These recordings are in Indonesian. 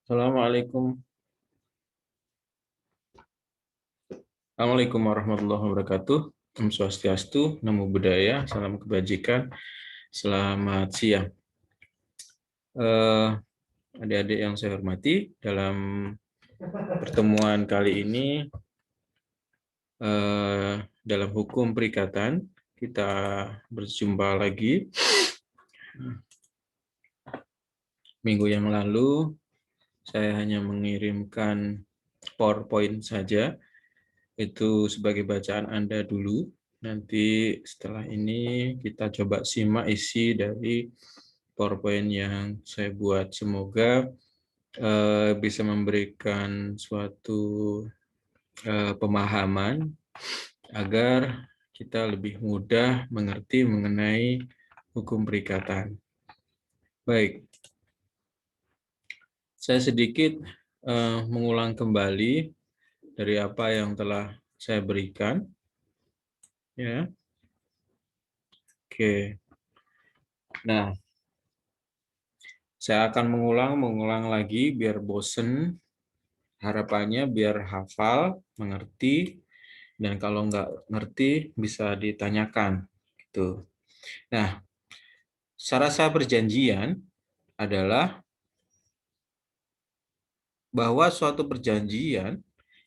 Assalamualaikum. Assalamualaikum warahmatullahi wabarakatuh. Om Swastiastu, Namo Buddhaya, salam kebajikan. Selamat siang. Adik-adik yang saya hormati, dalam pertemuan kali ini dalam hukum perikatan kita berjumpa lagi. Minggu yang lalu saya hanya mengirimkan PowerPoint saja. Itu sebagai bacaan Anda dulu. Nanti setelah ini kita coba simak isi dari PowerPoint yang saya buat. Semoga bisa memberikan suatu pemahaman agar kita lebih mudah mengerti mengenai hukum perikatan. Baik, saya sedikit mengulang kembali dari apa yang telah saya berikan. Ya. Oke. Nah, saya akan mengulang lagi biar bosen. Harapannya biar hafal, mengerti, dan kalau nggak ngerti bisa ditanyakan. Gitu. Nah, secara sah perjanjian adalah bahwa suatu perjanjian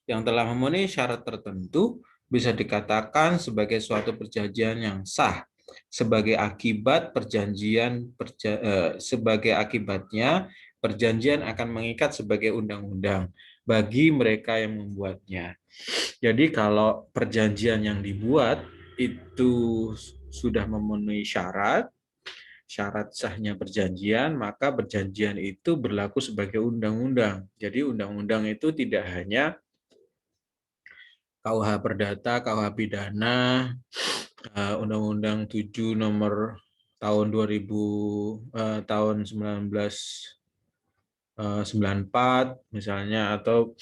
yang telah memenuhi syarat tertentu bisa dikatakan sebagai suatu perjanjian yang sah. Sebagai akibatnya perjanjian akan mengikat sebagai undang-undang bagi mereka yang membuatnya. Jadi kalau perjanjian yang dibuat itu sudah memenuhi syarat sahnya perjanjian, maka perjanjian itu berlaku sebagai undang-undang. Jadi undang-undang itu tidak hanya KUH Perdata, KUH Pidana, Undang-Undang 7 nomor tahun 1994 misalnya, atau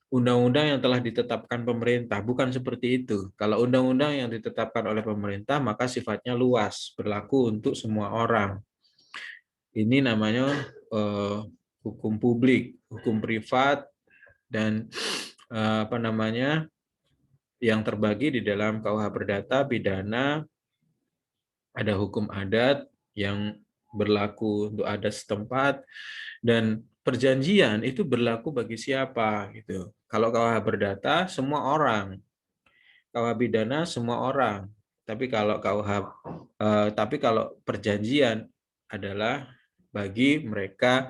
undang-undang yang telah ditetapkan pemerintah. Bukan seperti itu. Kalau undang-undang yang ditetapkan oleh pemerintah maka sifatnya luas, berlaku untuk semua orang. Ini namanya hukum publik, hukum privat, dan yang terbagi di dalam KUH Perdata, Pidana, ada hukum adat yang berlaku untuk adat setempat, dan perjanjian itu berlaku bagi siapa gitu. Kalau KUH Perdata semua orang, KUH Pidana semua orang. Tapi kalau perjanjian adalah bagi mereka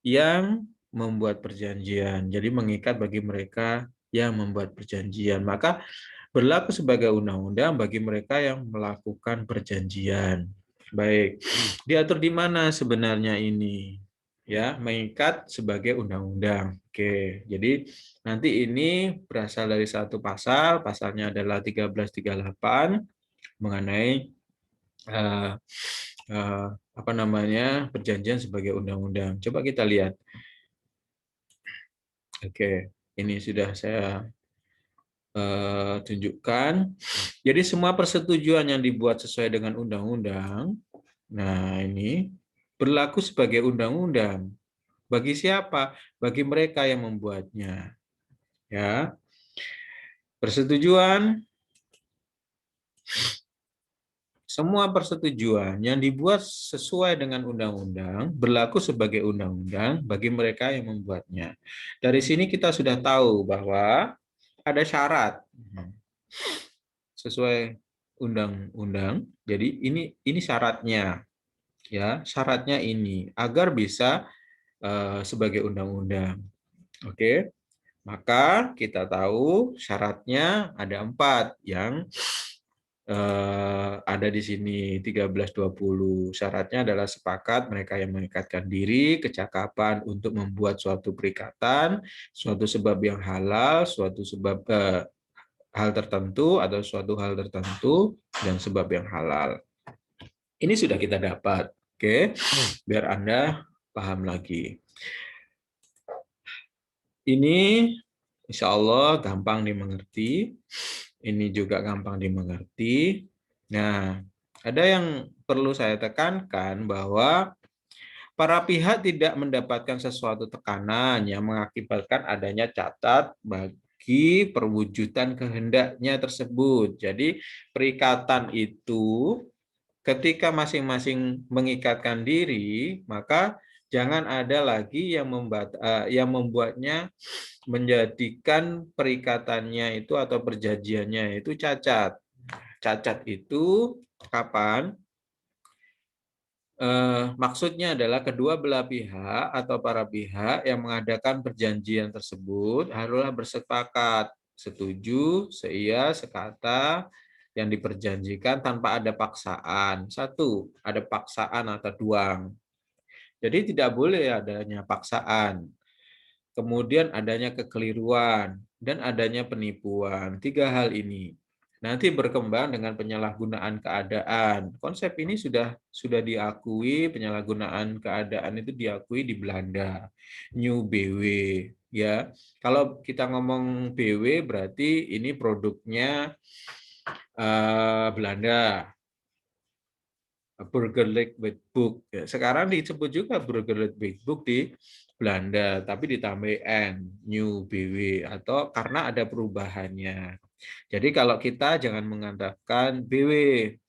yang membuat perjanjian. Jadi mengikat bagi mereka yang membuat perjanjian. Maka berlaku sebagai undang-undang bagi mereka yang melakukan perjanjian. Baik, diatur di mana sebenarnya ini? Ya, mengikat sebagai undang-undang. Oke, jadi nanti ini berasal dari satu pasal, pasalnya adalah 1338 mengenai perjanjian sebagai undang-undang. Coba kita lihat. Oke, ini sudah saya tunjukkan. Jadi semua persetujuan yang dibuat sesuai dengan undang-undang, nah ini berlaku sebagai undang-undang. Bagi siapa? Bagi mereka yang membuatnya. Ya, persetujuan, semua persetujuan yang dibuat sesuai dengan undang-undang berlaku sebagai undang-undang bagi mereka yang membuatnya. Dari sini kita sudah tahu bahwa ada syarat sesuai undang-undang. Jadi ini syaratnya, ya syaratnya ini agar bisa sebagai undang-undang. Oke, maka kita tahu syaratnya ada 4 yang ada di sini 1320. Syaratnya adalah sepakat mereka yang mengikatkan diri, kecakapan untuk membuat suatu perikatan, suatu sebab yang halal, suatu sebab hal tertentu atau suatu hal tertentu, dan sebab yang halal. Ini sudah kita dapat, oke? Biar Anda paham lagi. Ini insya Allah gampang dimengerti. Ini juga gampang dimengerti. Nah, ada yang perlu saya tekankan bahwa Para pihak tidak mendapatkan sesuatu tekanan yang mengakibatkan adanya cacat bagi perwujudan kehendaknya tersebut. Jadi perikatan itu ketika masing-masing mengikatkan diri, maka jangan ada lagi yang membuatnya menjadikan perikatannya itu atau perjanjiannya itu cacat. Cacat itu kapan? Maksudnya adalah kedua belah pihak atau para pihak yang mengadakan perjanjian tersebut haruslah bersepakat, setuju, seia, sekata yang diperjanjikan tanpa ada paksaan. Satu, ada paksaan atau duang. Jadi tidak boleh adanya paksaan. Kemudian adanya kekeliruan dan adanya penipuan. Tiga hal ini nanti berkembang dengan penyalahgunaan keadaan. Konsep ini sudah diakui, penyalahgunaan keadaan itu diakui di Belanda. New BW ya. Kalau kita ngomong BW berarti ini produknya Belanda. Burgerlijk Wetboek. Sekarang disebut juga Burgerlijk Wetboek di Belanda, tapi ditambah N, New BW, atau karena ada perubahannya. Jadi kalau kita jangan mengatakan BW,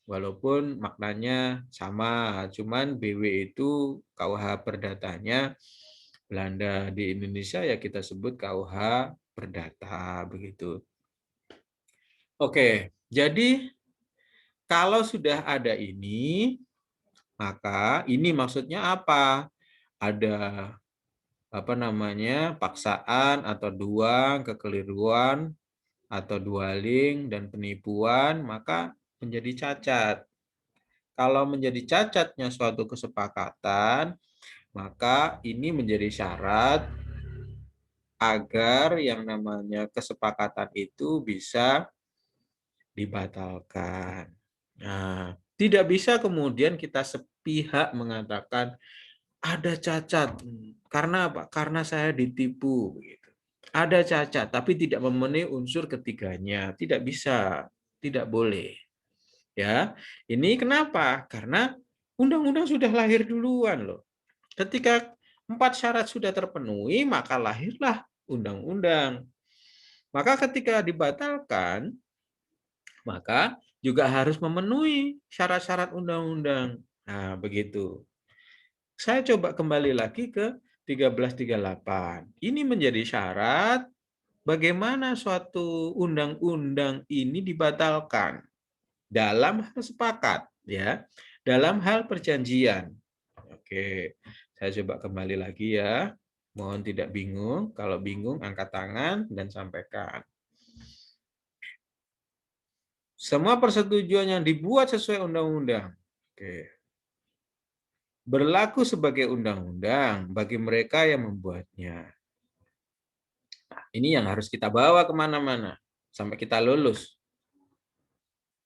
walaupun maknanya sama, cuman BW itu KUH Perdatanya Belanda. Di Indonesia ya kita sebut KUH Perdata, begitu. Oke, jadi kalau sudah ada ini, maka ini maksudnya apa? Ada paksaan atau duang, kekeliruan atau dualing dan penipuan, maka menjadi cacat. Kalau menjadi cacatnya suatu kesepakatan, maka ini menjadi syarat agar yang namanya kesepakatan itu bisa dibatalkan. Nah, tidak bisa kemudian kita sepihak mengatakan ada cacat. Karena apa? Karena saya ditipu. Ada cacat, tapi tidak memenuhi unsur ketiganya. Tidak bisa, tidak boleh. Ya, ini kenapa? Karena undang-undang sudah lahir duluan loh. Ketika 4 syarat sudah terpenuhi, maka lahirlah undang-undang. Maka ketika dibatalkan, maka juga harus memenuhi syarat-syarat undang-undang. Nah, begitu. Saya coba kembali lagi ke 1338. Ini menjadi syarat bagaimana suatu undang-undang ini dibatalkan dalam hal sepakat, ya, dalam hal perjanjian. Oke, saya coba kembali lagi ya. Mohon tidak bingung. Kalau bingung, angkat tangan dan sampaikan. Semua persetujuan yang dibuat sesuai undang-undang. Oke. Berlaku sebagai undang-undang bagi mereka yang membuatnya. Nah, ini yang harus kita bawa kemana-mana sampai kita lulus.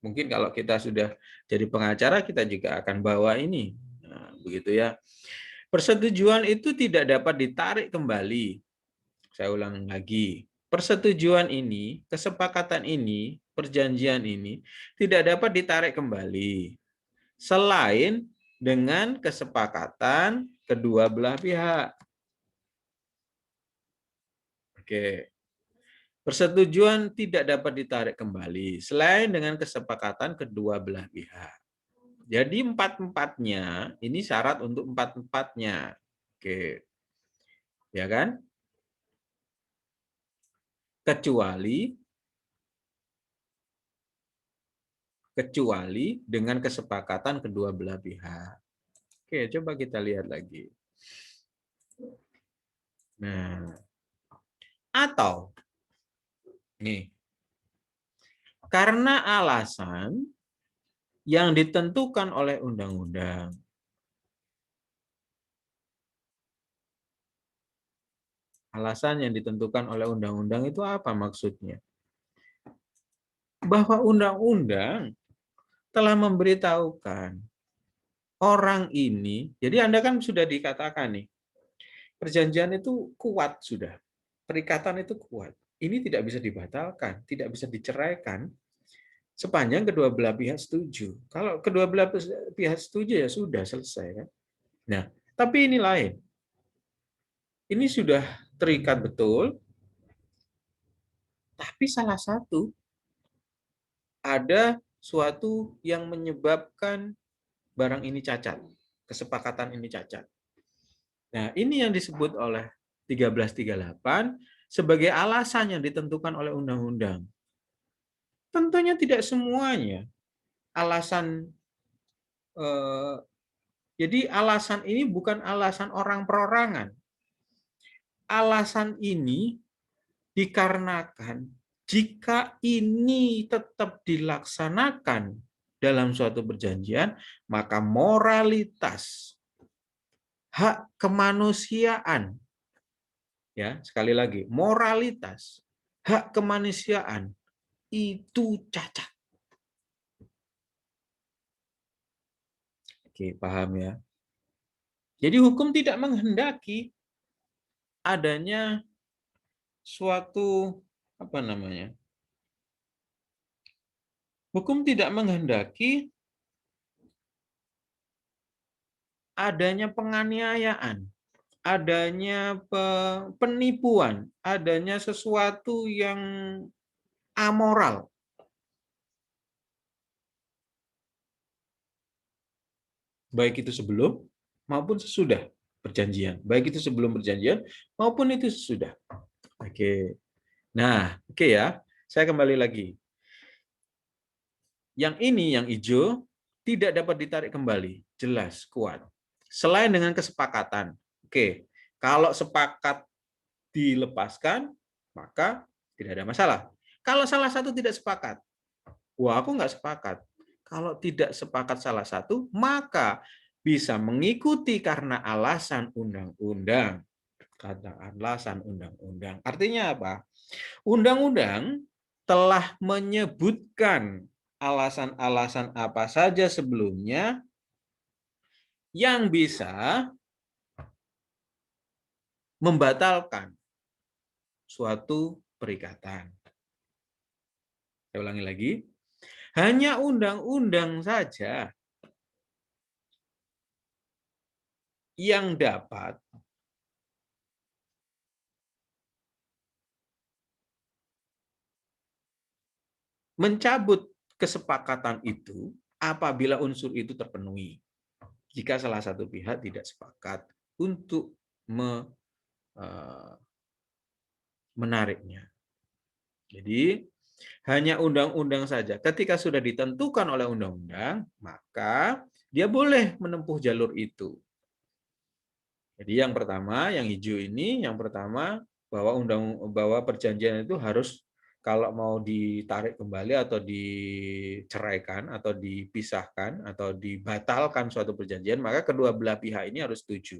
Mungkin kalau kita sudah jadi pengacara, kita juga akan bawa ini. Nah, begitu ya. Persetujuan itu tidak dapat ditarik kembali. Saya ulang lagi. Persetujuan ini, kesepakatan ini, perjanjian ini tidak dapat ditarik kembali selain dengan kesepakatan kedua belah pihak. Oke. Persetujuan tidak dapat ditarik kembali selain dengan kesepakatan kedua belah pihak. Jadi empat-empatnya ini syarat untuk empat-empatnya. Oke. Ya kan? Kecuali dengan kesepakatan kedua belah pihak. Oke, coba kita lihat lagi. Nah, atau nih, karena alasan yang ditentukan oleh undang-undang. Alasan yang ditentukan oleh undang-undang itu apa maksudnya? Bahwa undang-undang telah memberitahukan orang ini, jadi Anda kan sudah dikatakan nih, perjanjian itu kuat sudah, perikatan itu kuat. Ini tidak bisa dibatalkan, tidak bisa diceraikan, sepanjang kedua belah pihak setuju. Kalau kedua belah pihak setuju ya sudah selesai kan. Nah, Tapi ini lain. Ini sudah terikat betul, tapi salah satu ada suatu yang menyebabkan barang ini cacat, kesepakatan ini cacat. Nah, ini yang disebut oleh 1338 sebagai alasan yang ditentukan oleh undang-undang. Tentunya tidak semuanya alasan jadi alasan ini bukan alasan orang perorangan. Alasan ini dikarenakan jika ini tetap dilaksanakan dalam suatu perjanjian, maka moralitas, hak kemanusiaan, ya sekali lagi, moralitas, hak kemanusiaan itu cacat. Oke, paham ya? Jadi hukum tidak menghendaki adanya suatu apa namanya? Hukum tidak menghendaki adanya penganiayaan, adanya penipuan, adanya sesuatu yang amoral. Baik itu sebelum maupun sesudah perjanjian. Baik itu sebelum perjanjian maupun itu sesudah. Oke. Nah, oke ya. Saya kembali lagi. Yang ini, yang hijau, tidak dapat ditarik kembali. Jelas, kuat. Selain dengan kesepakatan. Oke. Kalau sepakat dilepaskan, maka tidak ada masalah. Kalau salah satu tidak sepakat, wah aku nggak sepakat. Kalau tidak sepakat salah satu, maka bisa mengikuti karena alasan undang-undang. Kata alasan undang-undang. Artinya apa? Undang-undang telah menyebutkan alasan-alasan apa saja sebelumnya yang bisa membatalkan suatu perikatan. Saya ulangi lagi. Hanya undang-undang saja yang dapat mencabut kesepakatan itu apabila unsur itu terpenuhi. Jika salah satu pihak tidak sepakat untuk menariknya. Jadi hanya undang-undang saja. Ketika sudah ditentukan oleh undang-undang, maka dia boleh menempuh jalur itu. Jadi yang pertama, yang hijau ini, yang pertama bahwa perjanjian itu harus kalau mau ditarik kembali atau diceraikan atau dipisahkan atau dibatalkan suatu perjanjian, maka kedua belah pihak ini harus setuju.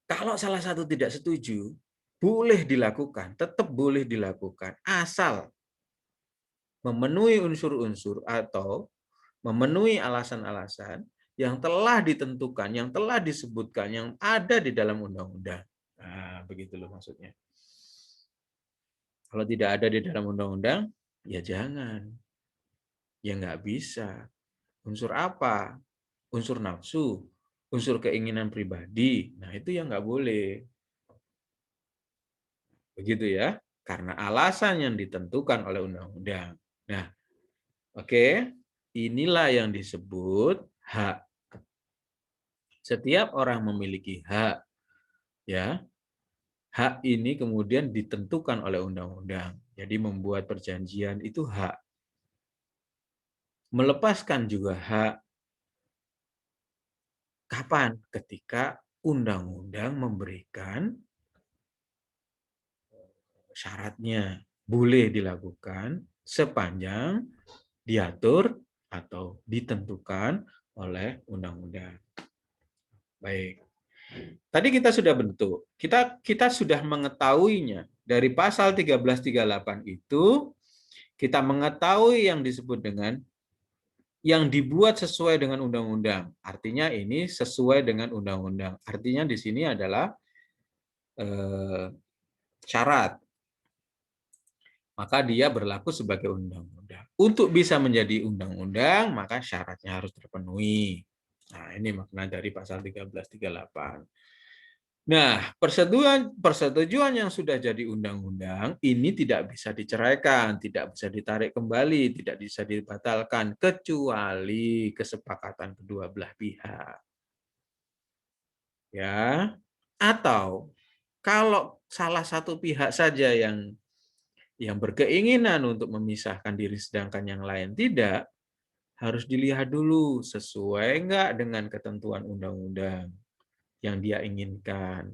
Kalau salah satu tidak setuju, boleh dilakukan, tetap boleh dilakukan, asal memenuhi unsur-unsur atau memenuhi alasan-alasan yang telah ditentukan, yang telah disebutkan, yang ada di dalam undang-undang. Nah, begitu loh maksudnya. Kalau tidak ada di dalam undang-undang, ya jangan. Ya nggak bisa. Unsur apa? Unsur nafsu, unsur keinginan pribadi. Nah, itu yang nggak boleh. Begitu ya. Karena alasan yang ditentukan oleh undang-undang. Nah, oke. Inilah yang disebut hak. Setiap orang memiliki hak. Ya. Hak ini kemudian ditentukan oleh undang-undang. Jadi membuat perjanjian itu hak. Melepaskan juga hak. Kapan? Ketika undang-undang memberikan syaratnya. Boleh dilakukan sepanjang diatur atau ditentukan oleh undang-undang. Baik. Tadi kita sudah bentuk. Kita sudah mengetahuinya. Dari pasal 1338 itu kita mengetahui yang disebut dengan yang dibuat sesuai dengan undang-undang. Artinya ini sesuai dengan undang-undang. Artinya di sini adalah syarat. Maka dia berlaku sebagai undang-undang. Untuk bisa menjadi undang-undang, maka syaratnya harus terpenuhi. Nah, ini makna dari pasal 1338. Nah, persetujuan yang sudah jadi undang-undang ini tidak bisa diceraikan, tidak bisa ditarik kembali, tidak bisa dibatalkan kecuali kesepakatan kedua belah pihak. Ya. Atau kalau salah satu pihak saja yang berkeinginan untuk memisahkan diri sedangkan yang lain tidak, harus dilihat dulu sesuai enggak dengan ketentuan undang-undang yang dia inginkan.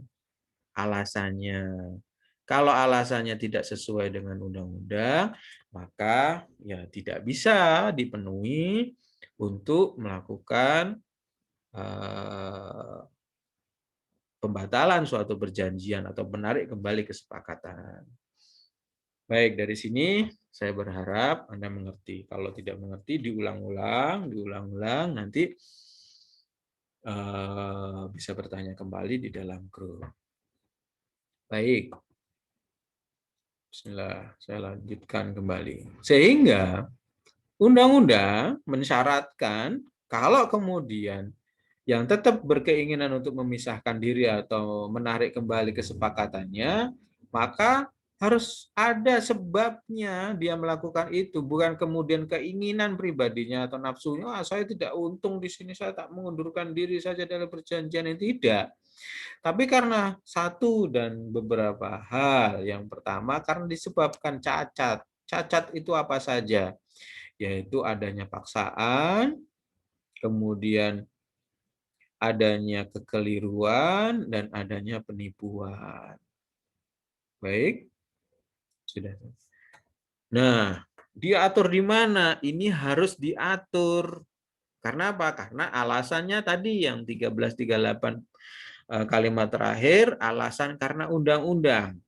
Alasannya. Kalau alasannya tidak sesuai dengan undang-undang, maka ya tidak bisa dipenuhi untuk melakukan pembatalan suatu perjanjian atau menarik kembali kesepakatan. Baik, dari sini saya berharap Anda mengerti. Kalau tidak mengerti, diulang-ulang, nanti bisa bertanya kembali di dalam grup. Baik. Bismillah, saya lanjutkan kembali. Sehingga undang-undang mensyaratkan kalau kemudian yang tetap berkeinginan untuk memisahkan diri atau menarik kembali kesepakatannya, maka harus ada sebabnya dia melakukan itu, bukan kemudian keinginan pribadinya atau nafsunya, saya tidak untung di sini, saya tak mengundurkan diri saja dalam perjanjian ini, tidak. Tapi karena satu dan beberapa hal, yang pertama karena disebabkan cacat. Cacat itu apa saja? Yaitu adanya paksaan, kemudian adanya kekeliruan, dan adanya penipuan. Baik, sudah. Nah, diatur di mana? Ini harus diatur. Karena apa? Karena alasannya tadi yang 1338 kalimat terakhir, alasan karena undang-undang.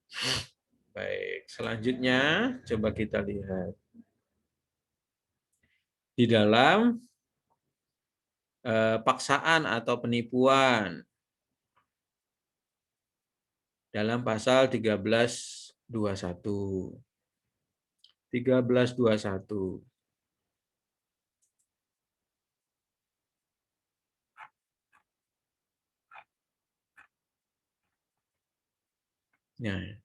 Baik, selanjutnya coba kita lihat. Di dalam paksaan atau penipuan dalam pasal 1321. 1321. Ya.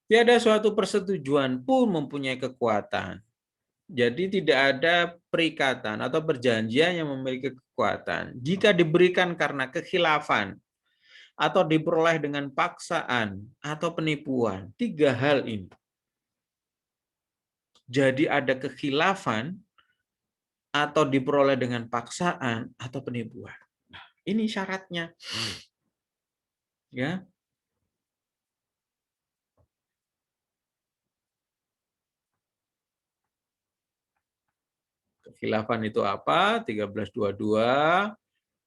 Tiada suatu persetujuan pun mempunyai kekuatan. Jadi tidak ada perikatan atau perjanjian yang memiliki kekuatan jika diberikan karena kekhilafan atau diperoleh dengan paksaan atau penipuan. Tiga hal ini. Jadi ada kekhilafan atau diperoleh dengan paksaan atau penipuan. Nah, ini syaratnya. Ya. Kekhilafan itu apa? 1322,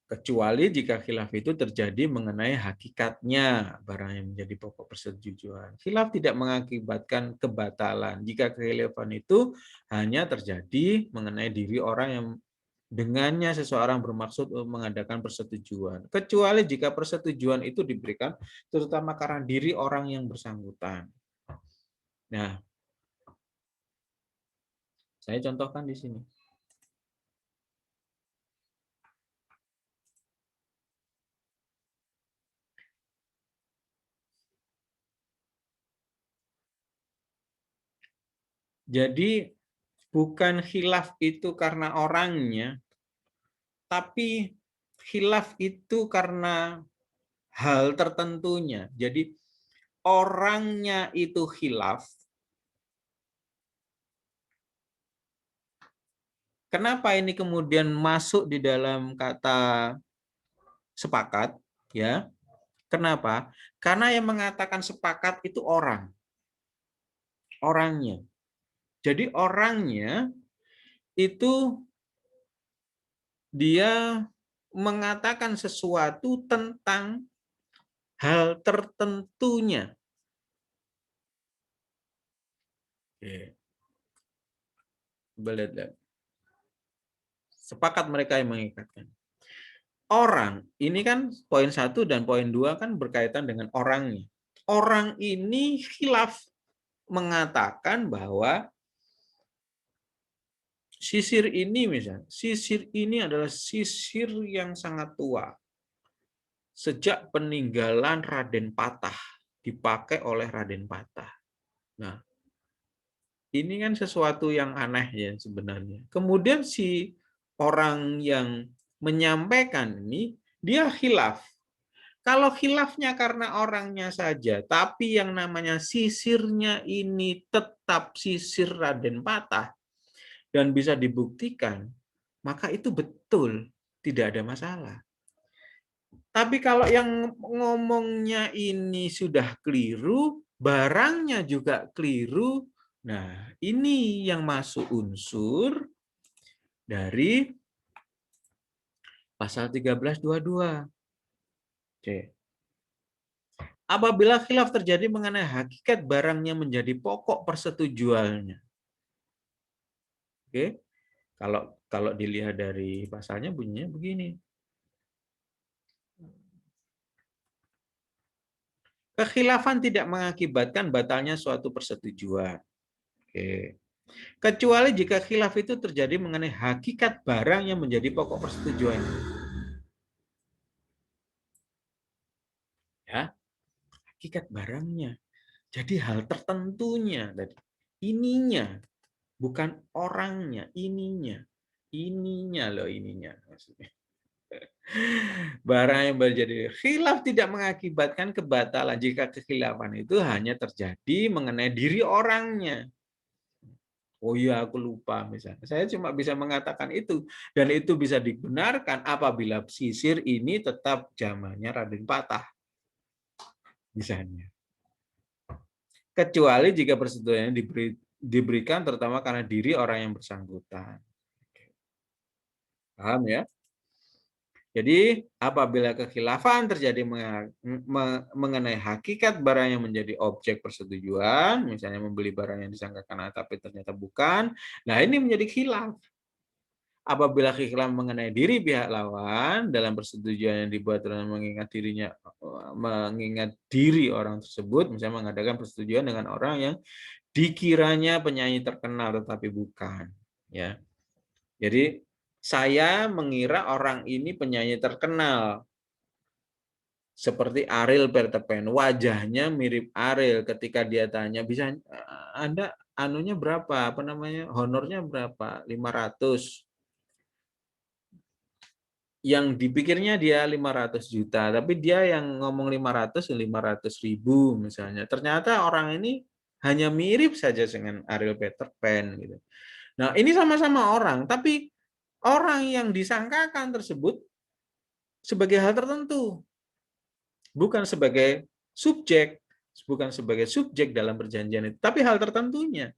kecuali jika khilaf itu terjadi mengenai hakikatnya barang yang menjadi pokok persetujuan. Khilaf tidak mengakibatkan kebatalan jika kekhilafan itu hanya terjadi mengenai diri orang yang dengannya seseorang bermaksud untuk mengadakan persetujuan. Kecuali jika persetujuan itu diberikan terutama karena diri orang yang bersangkutan. Nah, saya contohkan di sini. Jadi bukan khilaf itu karena orangnya, tapi khilaf itu karena hal tertentunya. Jadi orangnya itu khilaf. Kenapa ini kemudian masuk di dalam kata sepakat? Ya, kenapa? Karena yang mengatakan sepakat itu orangnya. Jadi orangnya itu dia mengatakan sesuatu tentang hal tertentunya. Oke. Lihat. Sepakat mereka yang mengikatkan. Orang, ini kan poin 1 dan poin 2 kan berkaitan dengan orangnya. Orang ini khilaf mengatakan bahwa sisir ini misalnya, sisir ini adalah sisir yang sangat tua. Sejak peninggalan Raden Patah, dipakai oleh Raden Patah. Nah, ini kan sesuatu yang aneh ya sebenarnya. Kemudian si orang yang menyampaikan ini, dia khilaf. Kalau khilafnya karena orangnya saja, tapi yang namanya sisirnya ini tetap sisir Raden Patah dan bisa dibuktikan, maka itu betul, tidak ada masalah. Tapi kalau yang ngomongnya ini sudah keliru, barangnya juga keliru, nah ini yang masuk unsur dari pasal 1322. Oke. Apabila khilaf terjadi mengenai hakikat barangnya menjadi pokok persetujuannya. Oke. Kalau dilihat dari pasalnya bunyinya begini. Kekhilafan tidak mengakibatkan batalnya suatu persetujuan. Oke. Kecuali jika khilaf itu terjadi mengenai hakikat barang yang menjadi pokok persetujuan. Ya, hakikat barangnya. Jadi hal tertentunya tadi. Ininya, bukan orangnya, ininya. Ininya loh, ininya maksudnya. Barang yang menjadi khilaf tidak mengakibatkan kebatalan jika kekhilafan itu hanya terjadi mengenai diri orangnya. Oh iya, aku lupa misalnya. Saya cuma bisa mengatakan itu. Dan itu bisa dibenarkan apabila sisir ini tetap zamannya Raden Patah. Misalnya. Kecuali jika persetujuannya diberikan terutama karena diri orang yang bersangkutan. Paham ya? Jadi apabila kekhilafan terjadi mengenai hakikat barang yang menjadi objek persetujuan, misalnya membeli barang yang disangkakan tapi ternyata bukan, nah ini menjadi khilaf. Apabila khilaf mengenai diri pihak lawan dalam persetujuan yang dibuat dalam mengingat diri orang tersebut, misalnya mengadakan persetujuan dengan orang yang dikiranya penyanyi terkenal tetapi bukan, ya. Jadi saya mengira orang ini penyanyi terkenal seperti Ariel Peter Pan, wajahnya mirip Ariel. Ketika dia tanya, bisa Anda anunya berapa? Apa namanya? Honornya berapa? 500. Yang dipikirnya dia 500 juta, tapi dia yang ngomong 500 ribu misalnya. Ternyata orang ini hanya mirip saja dengan Ariel Peter Pan gitu. Nah, ini sama-sama orang, tapi orang yang disangkakan tersebut sebagai hal tertentu, bukan sebagai subjek, dalam perjanjian itu, tapi hal tertentunya.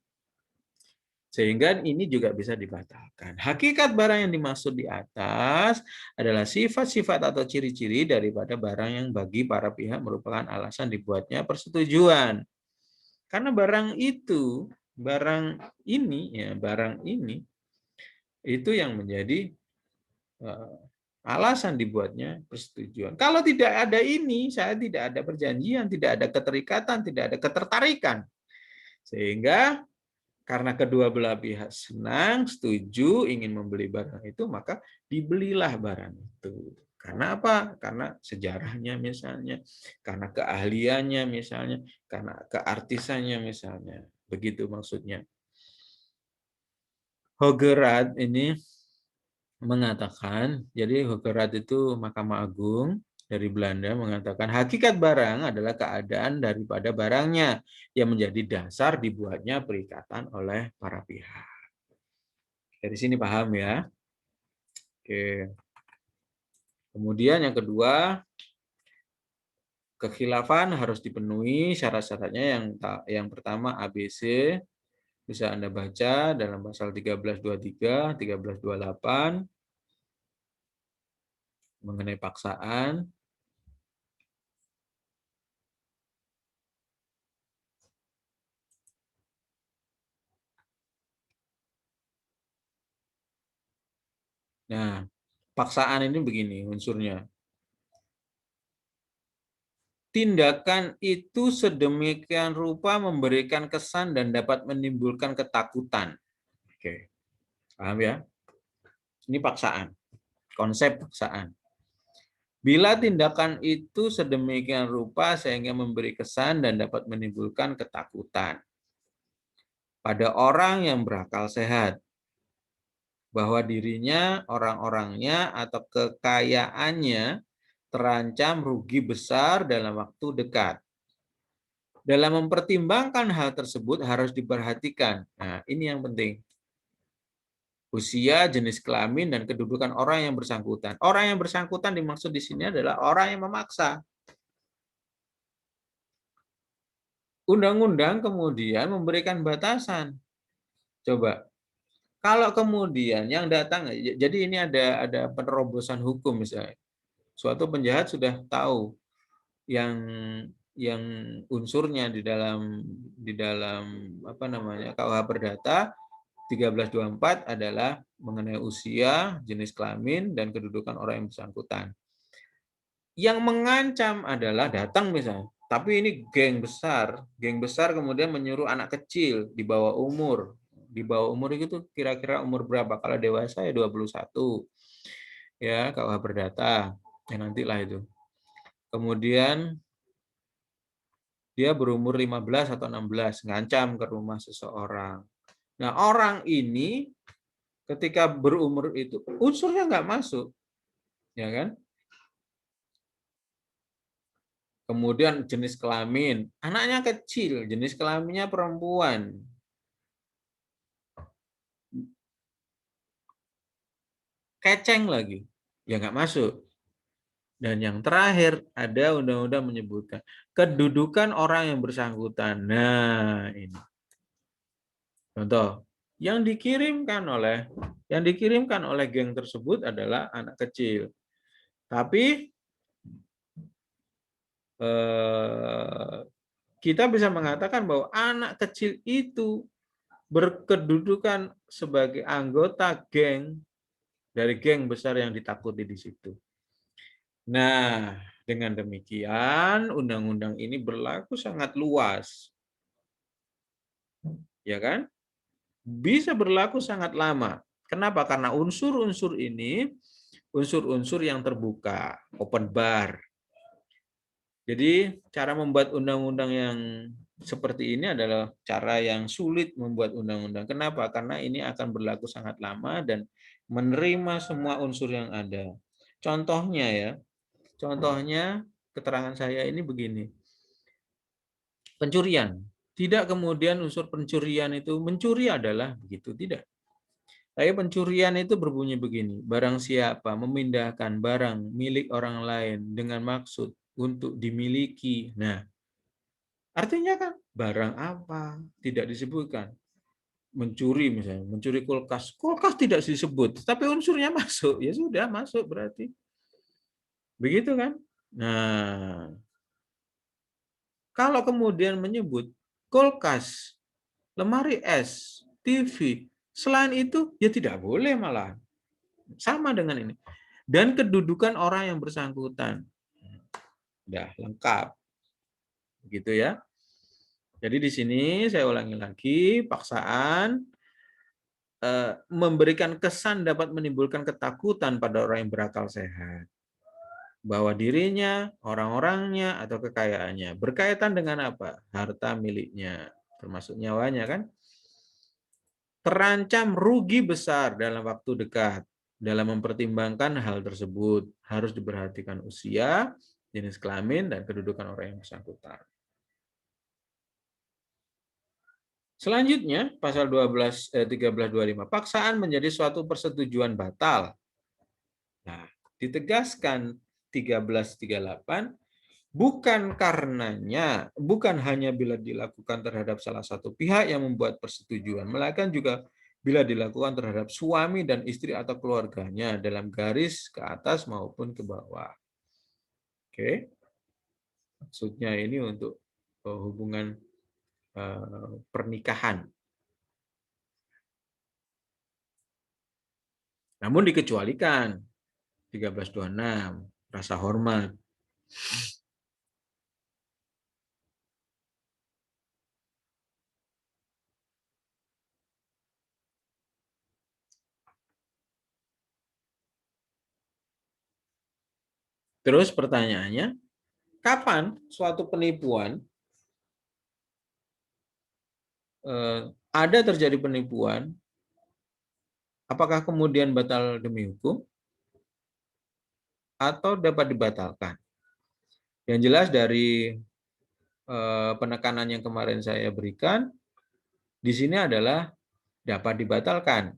Sehingga ini juga bisa dibatalkan. Hakikat barang yang dimaksud di atas adalah sifat-sifat atau ciri-ciri daripada barang yang bagi para pihak merupakan alasan dibuatnya persetujuan. Karena barang ini itu yang menjadi alasan dibuatnya persetujuan. Kalau tidak ada ini, saya tidak ada perjanjian, tidak ada keterikatan, tidak ada ketertarikan. Sehingga karena kedua belah pihak senang, setuju, ingin membeli barang itu, maka dibelilah barang itu. Karena apa? Karena sejarahnya misalnya, karena keahliannya misalnya, karena keartisannya misalnya. Begitu maksudnya. Hogerat ini mengatakan, jadi Hogerat itu Mahkamah Agung dari Belanda mengatakan hakikat barang adalah keadaan daripada barangnya yang menjadi dasar dibuatnya perikatan oleh para pihak. Dari sini paham ya? Oke. Kemudian yang kedua, kekhilafan harus dipenuhi syarat-syaratnya yang pertama ABC, bisa Anda baca dalam pasal 1323, 1328 mengenai paksaan. Nah, paksaan ini begini unsurnya. Tindakan itu sedemikian rupa memberikan kesan dan dapat menimbulkan ketakutan. Oke. Paham ya? Ini paksaan, konsep paksaan. Bila tindakan itu sedemikian rupa sehingga memberi kesan dan dapat menimbulkan ketakutan pada orang yang berakal sehat, bahwa dirinya, orang-orangnya, atau kekayaannya terancam rugi besar dalam waktu dekat. Dalam mempertimbangkan hal tersebut harus diperhatikan. Nah, ini yang penting. Usia, jenis kelamin, dan kedudukan orang yang bersangkutan. Orang yang bersangkutan dimaksud di sini adalah orang yang memaksa. Undang-undang kemudian memberikan batasan. Coba, kalau kemudian yang datang, jadi ini ada penerobosan hukum misalnya. Suatu penjahat sudah tahu yang yang unsurnya di dalam apa namanya KUH Perdata 1324 adalah mengenai usia, jenis kelamin, dan kedudukan orang yang bersangkutan. Yang mengancam adalah datang misalnya, tapi ini geng besar kemudian menyuruh anak kecil di bawah umur itu kira-kira umur berapa? Kalau dewasa ya 21, ya KUH Perdata, ya nantilah itu. Kemudian dia berumur 15 atau 16, ngancam ke rumah seseorang. Nah, orang ini ketika berumur itu unsurnya nggak masuk, ya kan? Kemudian jenis kelamin, anaknya kecil, jenis kelaminnya perempuan. Keceng lagi, ya nggak masuk. Dan yang terakhir ada undang-undang menyebutkan kedudukan orang yang bersangkutan. Nah, ini. Contoh, yang dikirimkan oleh geng tersebut adalah anak kecil. Tapi kita bisa mengatakan bahwa anak kecil itu berkedudukan sebagai anggota geng dari geng besar yang ditakuti di situ. Nah, dengan demikian undang-undang ini berlaku sangat luas. Ya kan? Bisa berlaku sangat lama. Kenapa? Karena unsur-unsur ini unsur-unsur yang terbuka, open bar. Jadi cara membuat undang-undang yang seperti ini adalah cara yang sulit membuat undang-undang. Kenapa? Karena ini akan berlaku sangat lama dan menerima semua unsur yang ada. Contohnya ya, contohnya keterangan saya ini begini. Pencurian. Tidak kemudian unsur pencurian itu mencuri adalah begitu, tidak. Tapi pencurian itu berbunyi begini, barang siapa memindahkan barang milik orang lain dengan maksud untuk dimiliki. Nah, artinya kan barang apa? Tidak disebutkan. Mencuri misalnya, mencuri kulkas. Kulkas tidak disebut, tapi unsurnya masuk. Ya sudah, masuk berarti. Begitu kan? Nah, kalau kemudian menyebut kulkas, lemari es, TV, selain itu ya tidak boleh malah. Sama dengan ini. Dan kedudukan orang yang bersangkutan. Sudah lengkap. Begitu ya. Jadi di sini saya ulangi lagi, paksaan memberikan kesan dapat menimbulkan ketakutan pada orang yang berakal sehat. Bahwa dirinya, orang-orangnya, atau kekayaannya. Berkaitan dengan apa? Harta miliknya. Termasuk nyawanya kan. Terancam rugi besar dalam waktu dekat. Dalam mempertimbangkan hal tersebut, harus diperhatikan usia, jenis kelamin, dan kedudukan orang yang bersangkutan. Selanjutnya, pasal 1325, paksaan menjadi suatu persetujuan batal. Nah, ditegaskan 1338, bukan hanya bila dilakukan terhadap salah satu pihak yang membuat persetujuan, melainkan juga bila dilakukan terhadap suami dan istri atau keluarganya dalam garis ke atas maupun ke bawah. Oke, maksudnya ini untuk hubungan pernikahan. Namun dikecualikan 1326, rasa hormat. Terus pertanyaannya, kapan suatu penipuan ada terjadi penipuan, apakah kemudian batal demi hukum atau dapat dibatalkan? Yang jelas dari penekanan yang kemarin saya berikan di sini adalah dapat dibatalkan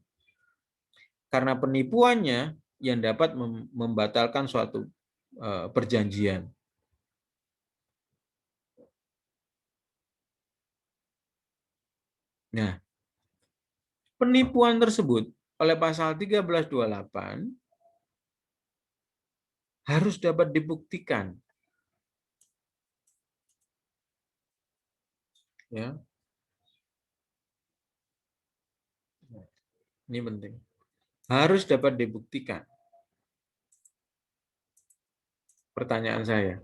karena penipuannya yang dapat membatalkan suatu perjanjian. Nah, penipuan tersebut oleh pasal 1328 harus dapat dibuktikan. Ya. Ini penting. Harus dapat dibuktikan. Pertanyaan saya,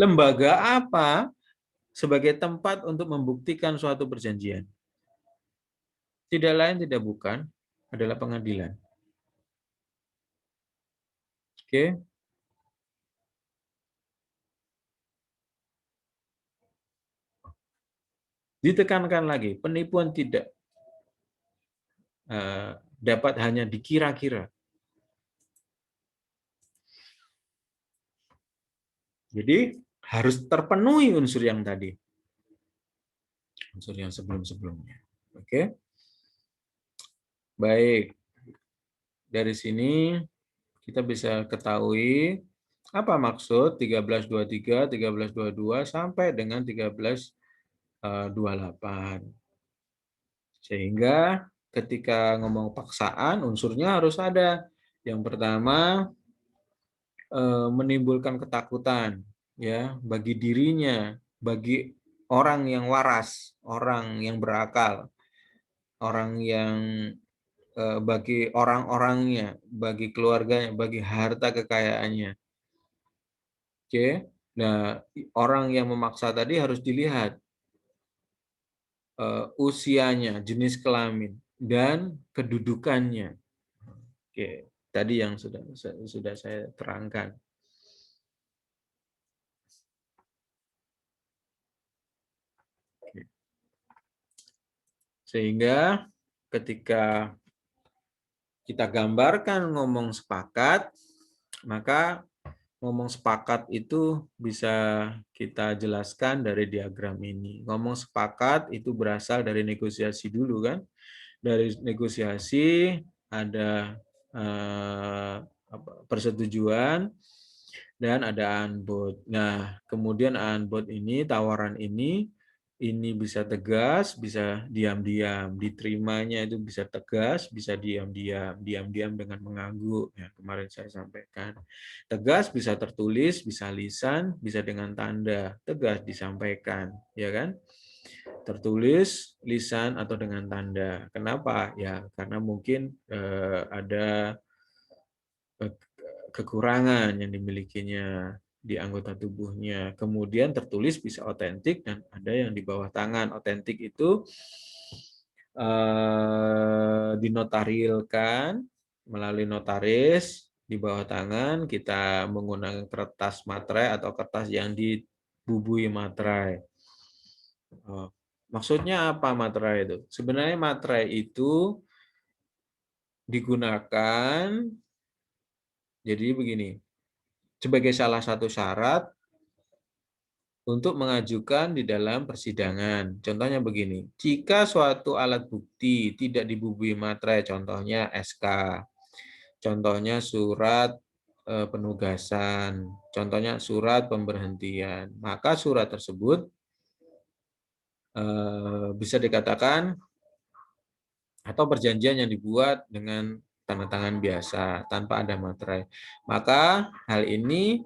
lembaga apa sebagai tempat untuk membuktikan suatu perjanjian? Tidak lain tidak bukan adalah pengadilan. Oke. Ditekankan lagi, penipuan tidak dapat hanya dikira-kira. Jadi harus terpenuhi unsur yang tadi. Unsur yang sebelum-sebelumnya. Oke. Baik. Dari sini kita bisa ketahui apa maksud 1323, 1322 sampai dengan 1328. Sehingga ketika ngomong paksaan unsurnya harus ada. Yang pertama menimbulkan ketakutan ya bagi dirinya, bagi orang yang waras, orang yang berakal, orang yang bagi orang-orangnya, bagi keluarganya, bagi harta kekayaannya. Oke. Nah, orang yang memaksa tadi harus dilihat usianya, jenis kelamin dan kedudukannya. Oke, tadi yang sudah saya terangkan. Sehingga ketika kita gambarkan ngomong sepakat, maka ngomong sepakat itu bisa kita jelaskan dari diagram ini. Ngomong sepakat itu berasal dari negosiasi dulu kan. Dari negosiasi ada persetujuan dan ada unbound. Nah, kemudian unbound ini, tawaran ini bisa tegas, bisa diam-diam. Diterimanya itu bisa tegas, bisa diam-diam. Diam-diam dengan mengangguk. Ya, kemarin saya sampaikan. Tegas bisa tertulis, bisa lisan, bisa dengan tanda. Tegas disampaikan, ya kan? Tertulis, lisan, atau dengan tanda. Kenapa? Ya, karena mungkin ada kekurangan yang dimilikinya di anggota tubuhnya. Kemudian tertulis bisa otentik dan ada yang di bawah tangan. Otentik itu dinotarilkan melalui notaris di bawah tangan. Kita menggunakan kertas materai atau kertas yang dibubui materai. Maksudnya apa materai itu? Sebenarnya materai itu digunakan jadi begini, sebagai salah satu syarat untuk mengajukan di dalam persidangan. Contohnya begini, jika suatu alat bukti tidak dibubui materai, contohnya SK, contohnya surat penugasan, contohnya surat pemberhentian, maka surat tersebut bisa dikatakan atau perjanjian yang dibuat dengan tanda tangan biasa tanpa ada materai. Maka hal ini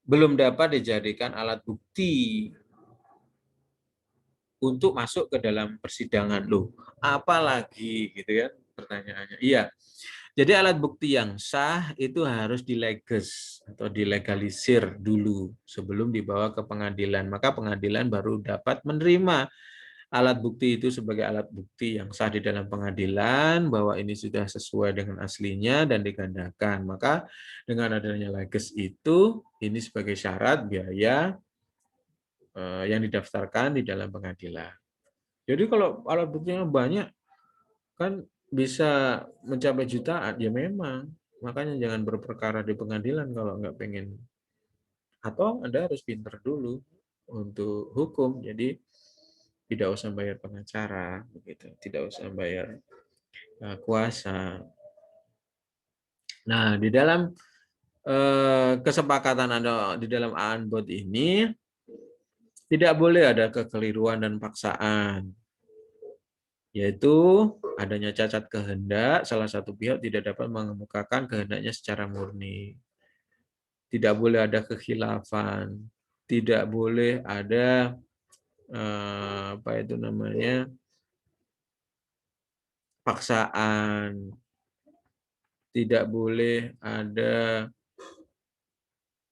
belum dapat dijadikan alat bukti untuk masuk ke dalam persidangan. Loh, apalagi gitu ya pertanyaannya. Iya. Jadi alat bukti yang sah itu harus dileges atau dilegalisir dulu sebelum dibawa ke pengadilan. Maka pengadilan baru dapat menerima alat bukti itu sebagai alat bukti yang sah di dalam pengadilan, bahwa ini sudah sesuai dengan aslinya dan digandakan. Maka dengan adanya leges itu, ini sebagai syarat biaya yang didaftarkan di dalam pengadilan. Jadi kalau alat buktinya banyak, kan bisa mencapai jutaan, ya memang. Makanya jangan berperkara di pengadilan kalau nggak pengen. Atau Anda harus pinter dulu untuk hukum. Jadi tidak usah bayar pengacara, begitu. Tidak usah bayar kuasa. Nah, di dalam kesepakatan Anda di dalam Anbot ini tidak boleh ada kekeliruan dan paksaan, yaitu adanya cacat kehendak, salah satu pihak tidak dapat mengemukakan kehendaknya secara murni. Tidak boleh ada kekhilafan, tidak boleh ada apa itu namanya, paksaan, tidak boleh ada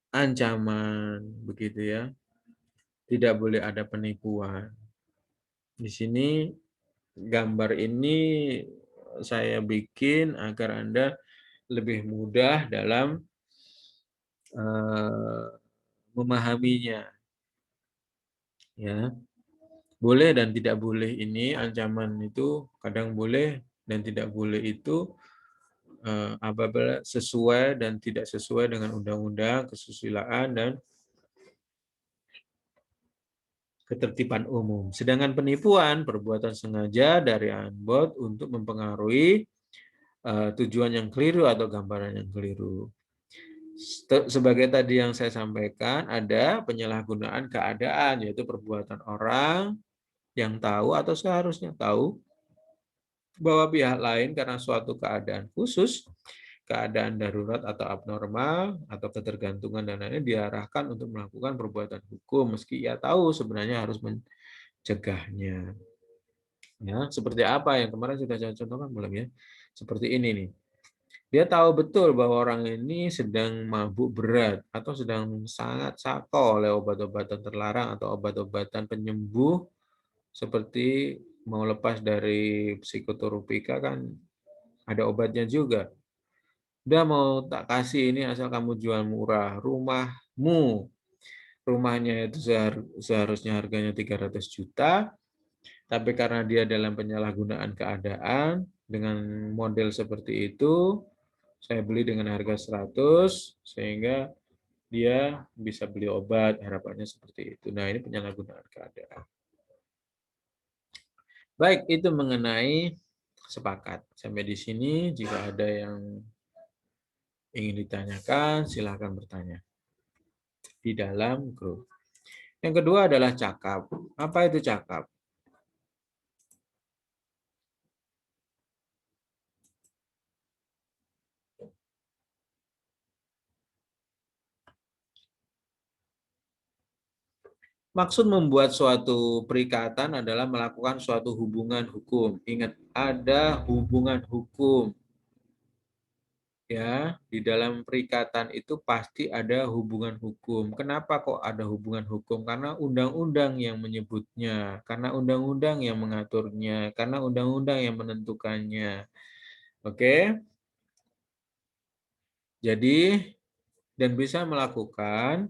ancaman, begitu ya. Tidak boleh ada penipuan. Di sini gambar ini saya bikin agar Anda lebih mudah dalam memahaminya, ya. Boleh dan tidak boleh ini, ancaman itu kadang boleh dan tidak boleh itu apabila sesuai dan tidak sesuai dengan undang-undang, kesusilaan, dan ketertiban umum. Sedangkan penipuan, perbuatan sengaja dari Anbot untuk mempengaruhi tujuan yang keliru atau gambaran yang keliru. Sebagai tadi yang saya sampaikan, ada penyalahgunaan keadaan, yaitu perbuatan orang yang tahu atau seharusnya tahu bahwa pihak lain karena suatu keadaan khusus, keadaan darurat atau abnormal, atau ketergantungan dan lain-lain diarahkan untuk melakukan perbuatan hukum, meski ia tahu sebenarnya harus mencegahnya. Ya, seperti apa yang kemarin sudah saya contohkan belum ya? Seperti ini nih. Dia tahu betul bahwa orang ini sedang mabuk berat atau sedang sangat sakau oleh obat-obatan terlarang atau obat-obatan penyembuh, seperti mau lepas dari psikotropika kan ada obatnya juga. Udah mau tak kasih ini asal kamu jual murah. Rumahnya itu seharusnya harganya 300 juta, tapi karena dia dalam penyalahgunaan keadaan dengan model seperti itu, saya beli dengan harga 100 sehingga dia bisa beli obat, harapannya seperti itu. Nah, ini penyalahgunaan keadaan. Baik, itu mengenai sepakat. Sampai di sini, jika ada yang ingin ditanyakan, silahkan bertanya di dalam grup. Yang kedua adalah cakap. Apa itu cakap? Maksud membuat suatu perikatan adalah melakukan suatu hubungan hukum. Ingat, ada hubungan hukum. Ya, di dalam perikatan itu pasti ada hubungan hukum. Kenapa kok ada hubungan hukum? Karena undang-undang yang menyebutnya, karena undang-undang yang mengaturnya, karena undang-undang yang menentukannya. Oke? Jadi, dan bisa melakukan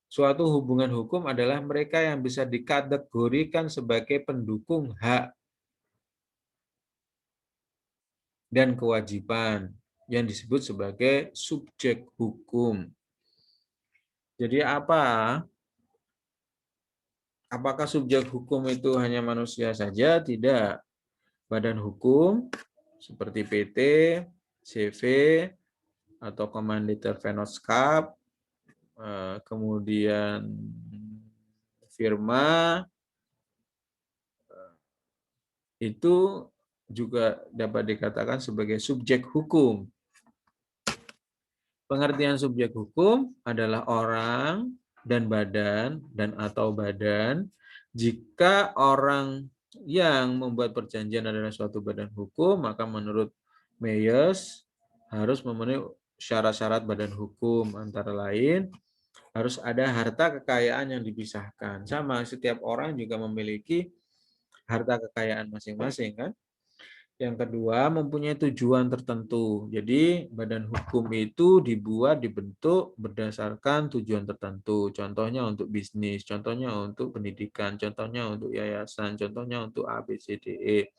suatu hubungan hukum adalah mereka yang bisa dikategorikan sebagai pendukung hak dan kewajiban yang disebut sebagai subjek hukum. Jadi apa? Apakah subjek hukum itu hanya manusia saja? Tidak. Badan hukum seperti PT, CV, atau Komanditer Venoskap, kemudian firma, itu juga dapat dikatakan sebagai subjek hukum. Pengertian subjek hukum adalah orang dan atau badan. Jika orang yang membuat perjanjian adalah suatu badan hukum, maka menurut Meyers harus memenuhi syarat-syarat badan hukum, antara lain harus ada harta kekayaan yang dipisahkan. Sama, setiap orang juga memiliki harta kekayaan masing-masing kan. Yang kedua, mempunyai tujuan tertentu. Jadi, badan hukum itu dibentuk berdasarkan tujuan tertentu. Contohnya untuk bisnis, contohnya untuk pendidikan, contohnya untuk yayasan, contohnya untuk A, B, C, D, E.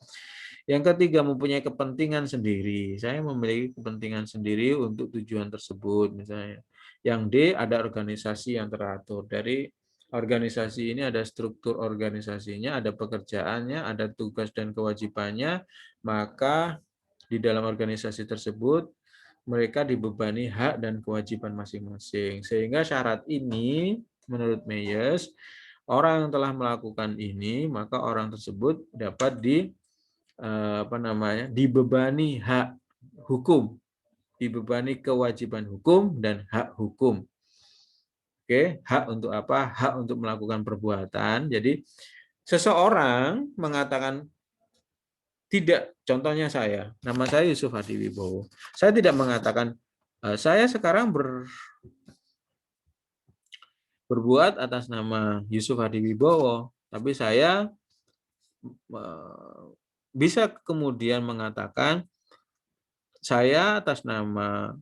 Yang ketiga, mempunyai kepentingan sendiri. Saya memiliki kepentingan sendiri untuk tujuan tersebut, misalnya. Yang D, ada organisasi yang teratur. Dari organisasi ini ada struktur organisasinya, ada pekerjaannya, ada tugas dan kewajibannya, maka di dalam organisasi tersebut mereka dibebani hak dan kewajiban masing-masing. Sehingga syarat ini menurut Meyers, orang yang telah melakukan ini, maka orang tersebut dapat dibebani hak hukum, dibebani kewajiban hukum dan hak hukum. Oke, hak untuk apa? Hak untuk melakukan perbuatan. Jadi seseorang mengatakan tidak, contohnya nama saya Yusuf Hadi Wibowo. Saya tidak mengatakan saya sekarang berbuat atas nama Yusuf Hadi Wibowo, tapi saya bisa kemudian mengatakan saya atas nama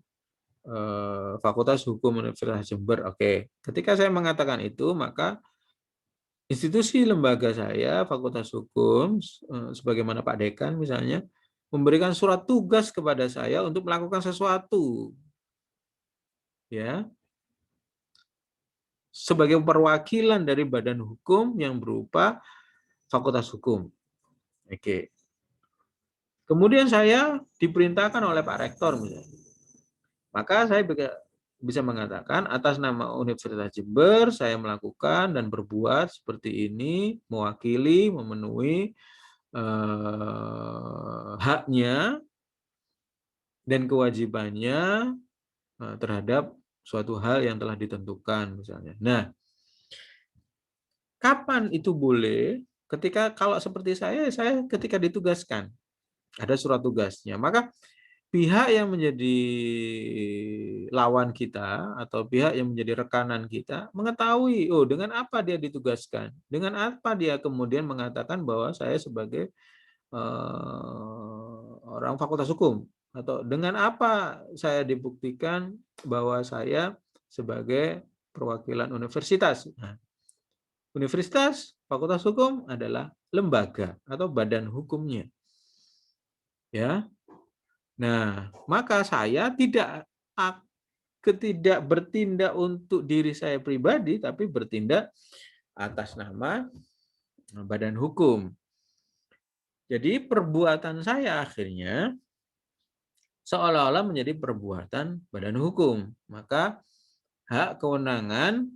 Fakultas Hukum Universitas Jember. Oke, ketika saya mengatakan itu, maka institusi lembaga saya, Fakultas Hukum, sebagaimana Pak Dekan misalnya, memberikan surat tugas kepada saya untuk melakukan sesuatu, ya, sebagai perwakilan dari badan hukum yang berupa Fakultas Hukum. Oke. Kemudian saya diperintahkan oleh Pak Rektor misalnya. Maka saya bisa mengatakan atas nama Universitas Jember saya melakukan dan berbuat seperti ini, mewakili, memenuhi haknya dan kewajibannya terhadap suatu hal yang telah ditentukan misalnya. Nah, kapan itu boleh? Kalau seperti saya ketika ditugaskan, ada surat tugasnya. Maka pihak yang menjadi lawan kita atau pihak yang menjadi rekanan kita mengetahui, oh dengan apa dia ditugaskan, dengan apa dia kemudian mengatakan bahwa saya sebagai orang Fakultas Hukum, atau dengan apa saya dibuktikan bahwa saya sebagai perwakilan universitas. Nah, universitas, Fakultas Hukum adalah lembaga atau badan hukumnya. Ya. Nah, maka saya tidak bertindak untuk diri saya pribadi, tapi bertindak atas nama badan hukum. Jadi perbuatan saya akhirnya seolah-olah menjadi perbuatan badan hukum. Maka hak, kewenangan,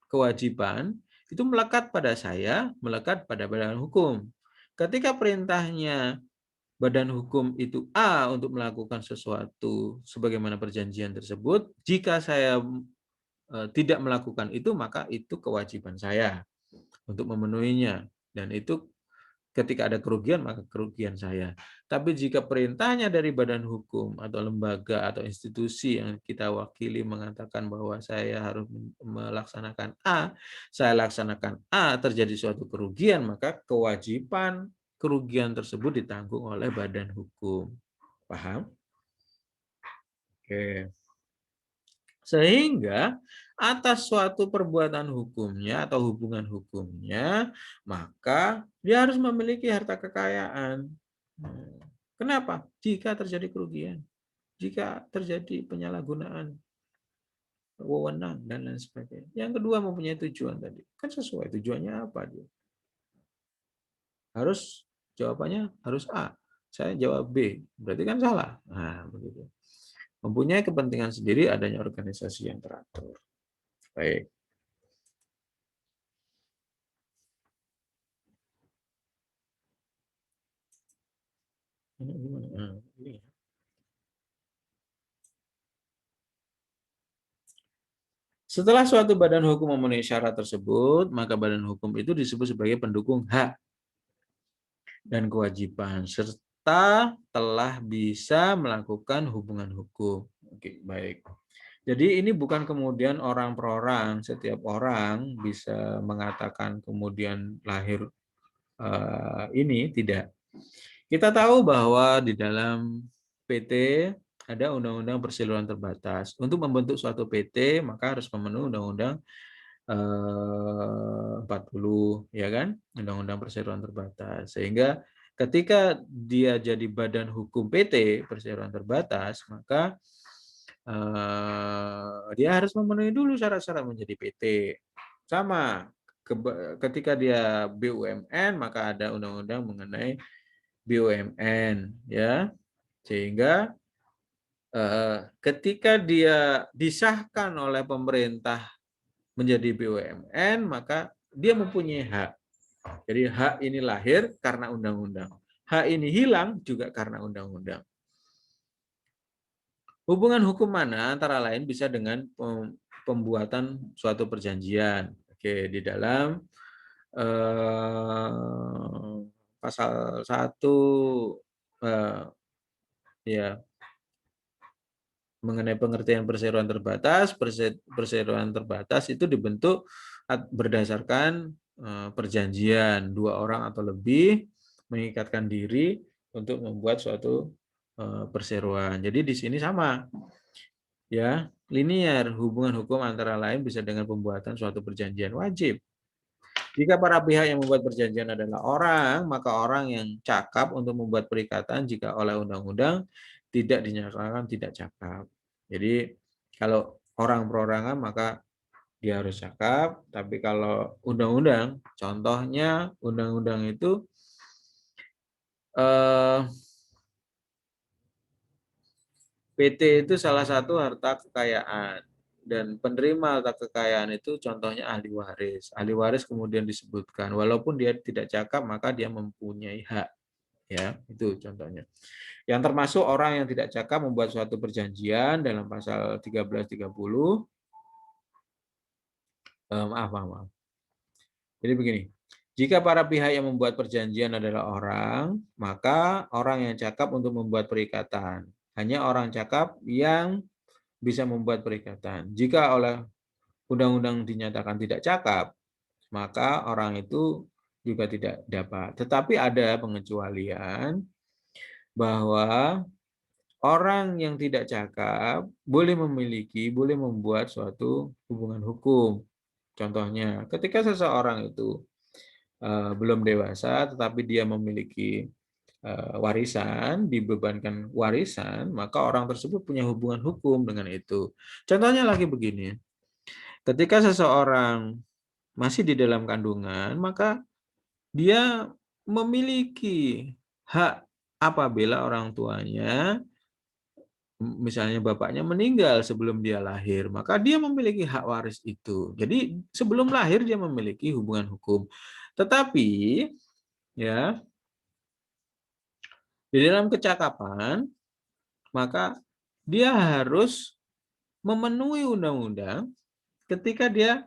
kewajiban itu melekat pada saya, melekat pada badan hukum. Ketika perintahnya badan hukum itu A untuk melakukan sesuatu sebagaimana perjanjian tersebut, jika saya tidak melakukan itu, maka itu kewajiban saya untuk memenuhinya. Dan itu ketika ada kerugian, maka kerugian saya. Tapi jika perintahnya dari badan hukum atau lembaga atau institusi yang kita wakili mengatakan bahwa saya harus melaksanakan A, saya laksanakan A, terjadi suatu kerugian, maka kewajiban kerugian tersebut ditanggung oleh badan hukum. Paham? Oke. Sehingga atas suatu perbuatan hukumnya atau hubungan hukumnya, maka dia harus memiliki harta kekayaan. Kenapa? Jika terjadi kerugian, jika terjadi penyalahgunaan wewenang dan lain sebagainya. Yang kedua, mempunyai tujuan tadi. Kan sesuai tujuannya apa dia? Jawabannya harus A. Saya jawab B. Berarti kan salah. Nah, begitu. Mempunyai kepentingan sendiri, adanya organisasi yang teratur. Baik. Setelah suatu badan hukum memenuhi syarat tersebut, maka badan hukum itu disebut sebagai pendukung hak dan kewajiban serta telah bisa melakukan hubungan hukum. Oke, baik. Jadi ini bukan kemudian orang per orang, setiap orang bisa mengatakan kemudian lahir ini, tidak. Kita tahu bahwa di dalam PT ada Undang-Undang Perseroan Terbatas. Untuk membentuk suatu PT maka harus memenuhi Undang-Undang 40, ya kan? Undang-Undang Perseroan Terbatas. Sehingga ketika dia jadi badan hukum PT Perseroan Terbatas, maka dia harus memenuhi dulu syarat-syarat menjadi PT. Sama ketika dia BUMN maka ada undang-undang mengenai BUMN, ya. Sehingga ketika dia disahkan oleh pemerintah menjadi BUMN maka dia mempunyai hak. Jadi hak ini lahir karena undang-undang. Hak ini hilang juga karena undang-undang. Hubungan hukum mana antara lain bisa dengan pembuatan suatu perjanjian. Oke, di dalam pasal 1 ya mengenai pengertian perseroan terbatas, perseroan terbatas itu dibentuk berdasarkan perjanjian dua orang atau lebih mengikatkan diri untuk membuat suatu perseroan. Jadi di sini sama, ya, linear. Hubungan hukum antara lain bisa dengan pembuatan suatu perjanjian wajib. Jika para pihak yang membuat perjanjian adalah orang, maka orang yang cakap untuk membuat perikatan jika oleh undang-undang tidak dinyatakan tidak cakap. Jadi kalau orang perorangan maka dia harus cakap, tapi kalau undang-undang, contohnya undang-undang itu PT itu salah satu harta kekayaan dan penerima harta kekayaan itu contohnya ahli waris. Ahli waris kemudian disebutkan walaupun dia tidak cakap maka dia mempunyai hak, ya. Itu contohnya. Yang termasuk orang yang tidak cakap membuat suatu perjanjian dalam pasal 1330. Maaf. Jadi begini, jika para pihak yang membuat perjanjian adalah orang, maka orang yang cakap untuk membuat perikatan. Hanya orang cakap yang bisa membuat perikatan. Jika oleh undang-undang dinyatakan tidak cakap, maka orang itu juga tidak dapat. Tetapi ada pengecualian bahwa orang yang tidak cakap boleh membuat suatu hubungan hukum. Contohnya, ketika seseorang itu belum dewasa tetapi dia memiliki warisan, dibebankan warisan, maka orang tersebut punya hubungan hukum dengan itu. Contohnya lagi begini, ketika seseorang masih di dalam kandungan, maka dia memiliki hak apabila orang tuanya, misalnya bapaknya meninggal sebelum dia lahir, maka dia memiliki hak waris itu. Jadi sebelum lahir dia memiliki hubungan hukum. Tetapi ya di dalam kecakapan maka dia harus memenuhi undang-undang ketika dia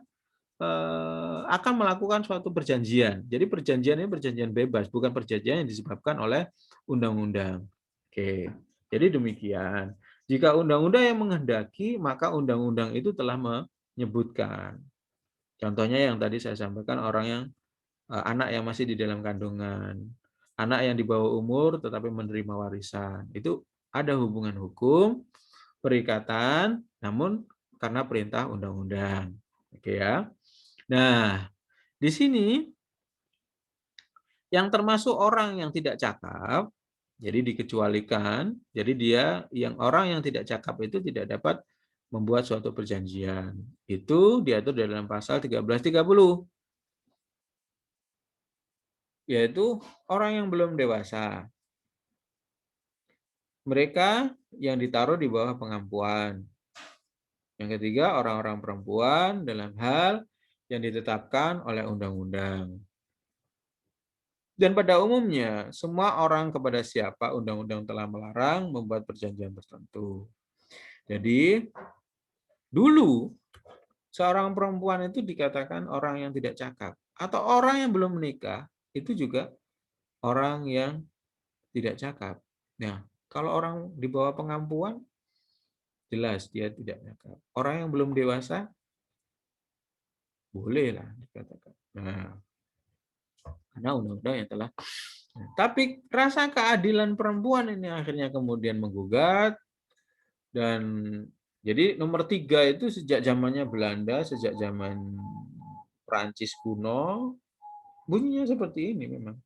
akan melakukan suatu perjanjian. Jadi perjanjian ini perjanjian bebas, bukan perjanjian yang disebabkan oleh undang-undang. Oke, jadi demikian. Jika undang-undang yang menghendaki, maka undang-undang itu telah menyebutkan. Contohnya yang tadi saya sampaikan, orang yang anak yang masih di dalam kandungan, anak yang di bawah umur tetapi menerima warisan, itu ada hubungan hukum, perikatan, namun karena perintah undang-undang. Oke ya. Nah, di sini yang termasuk orang yang tidak cakap, jadi dikecualikan, jadi dia yang orang yang tidak cakap itu tidak dapat membuat suatu perjanjian. Itu diatur dalam pasal 1330, yaitu orang yang belum dewasa. Mereka yang ditaruh di bawah pengampuan. Yang ketiga, orang-orang perempuan dalam hal yang ditetapkan oleh undang-undang. Dan pada umumnya, semua orang kepada siapa undang-undang telah melarang membuat perjanjian tertentu. Jadi, dulu seorang perempuan itu dikatakan orang yang tidak cakap. Atau orang yang belum menikah, itu juga orang yang tidak cakap. Nah, kalau orang di bawah pengampuan, jelas dia tidak cakap. Orang yang belum dewasa bolehlah dikatakan. Nah, karena undang-undang yang telah. Tapi rasa keadilan perempuan ini akhirnya kemudian menggugat, dan jadi nomor 3 itu sejak zamannya Belanda, sejak zaman Prancis kuno, bunyinya seperti ini memang.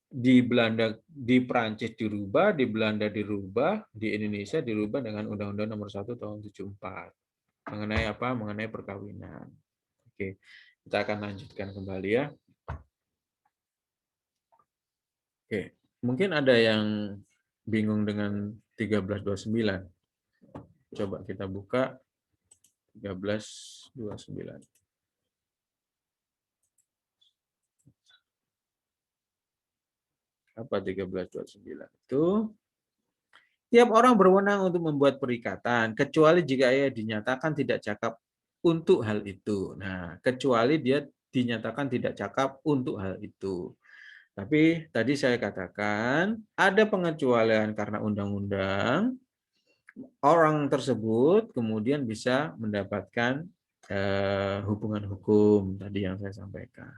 Di Belanda, di Prancis dirubah, di Belanda dirubah, di Indonesia dirubah dengan Undang-Undang Nomor 1 Tahun 74 mengenai apa? Mengenai perkawinan. Oke, kita akan lanjutkan kembali ya. Oke, mungkin ada yang bingung dengan 1329. Coba kita buka 1329. Apa 1329 itu? Tiap orang berwenang untuk membuat perikatan, kecuali jika ia dinyatakan tidak cakap untuk hal itu. Nah, kecuali dia dinyatakan tidak cakap untuk hal itu. Tapi tadi saya katakan ada pengecualian karena undang-undang, orang tersebut kemudian bisa mendapatkan hubungan hukum tadi yang saya sampaikan.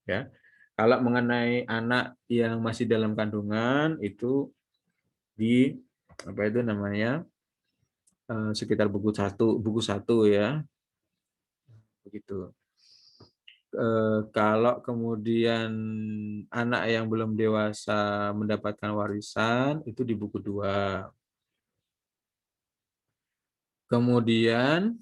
Ya, kalau mengenai anak yang masih dalam kandungan itu di apa itu namanya sekitar buku satu ya begitu. Kalau kemudian anak yang belum dewasa mendapatkan warisan itu di buku 2. Kemudian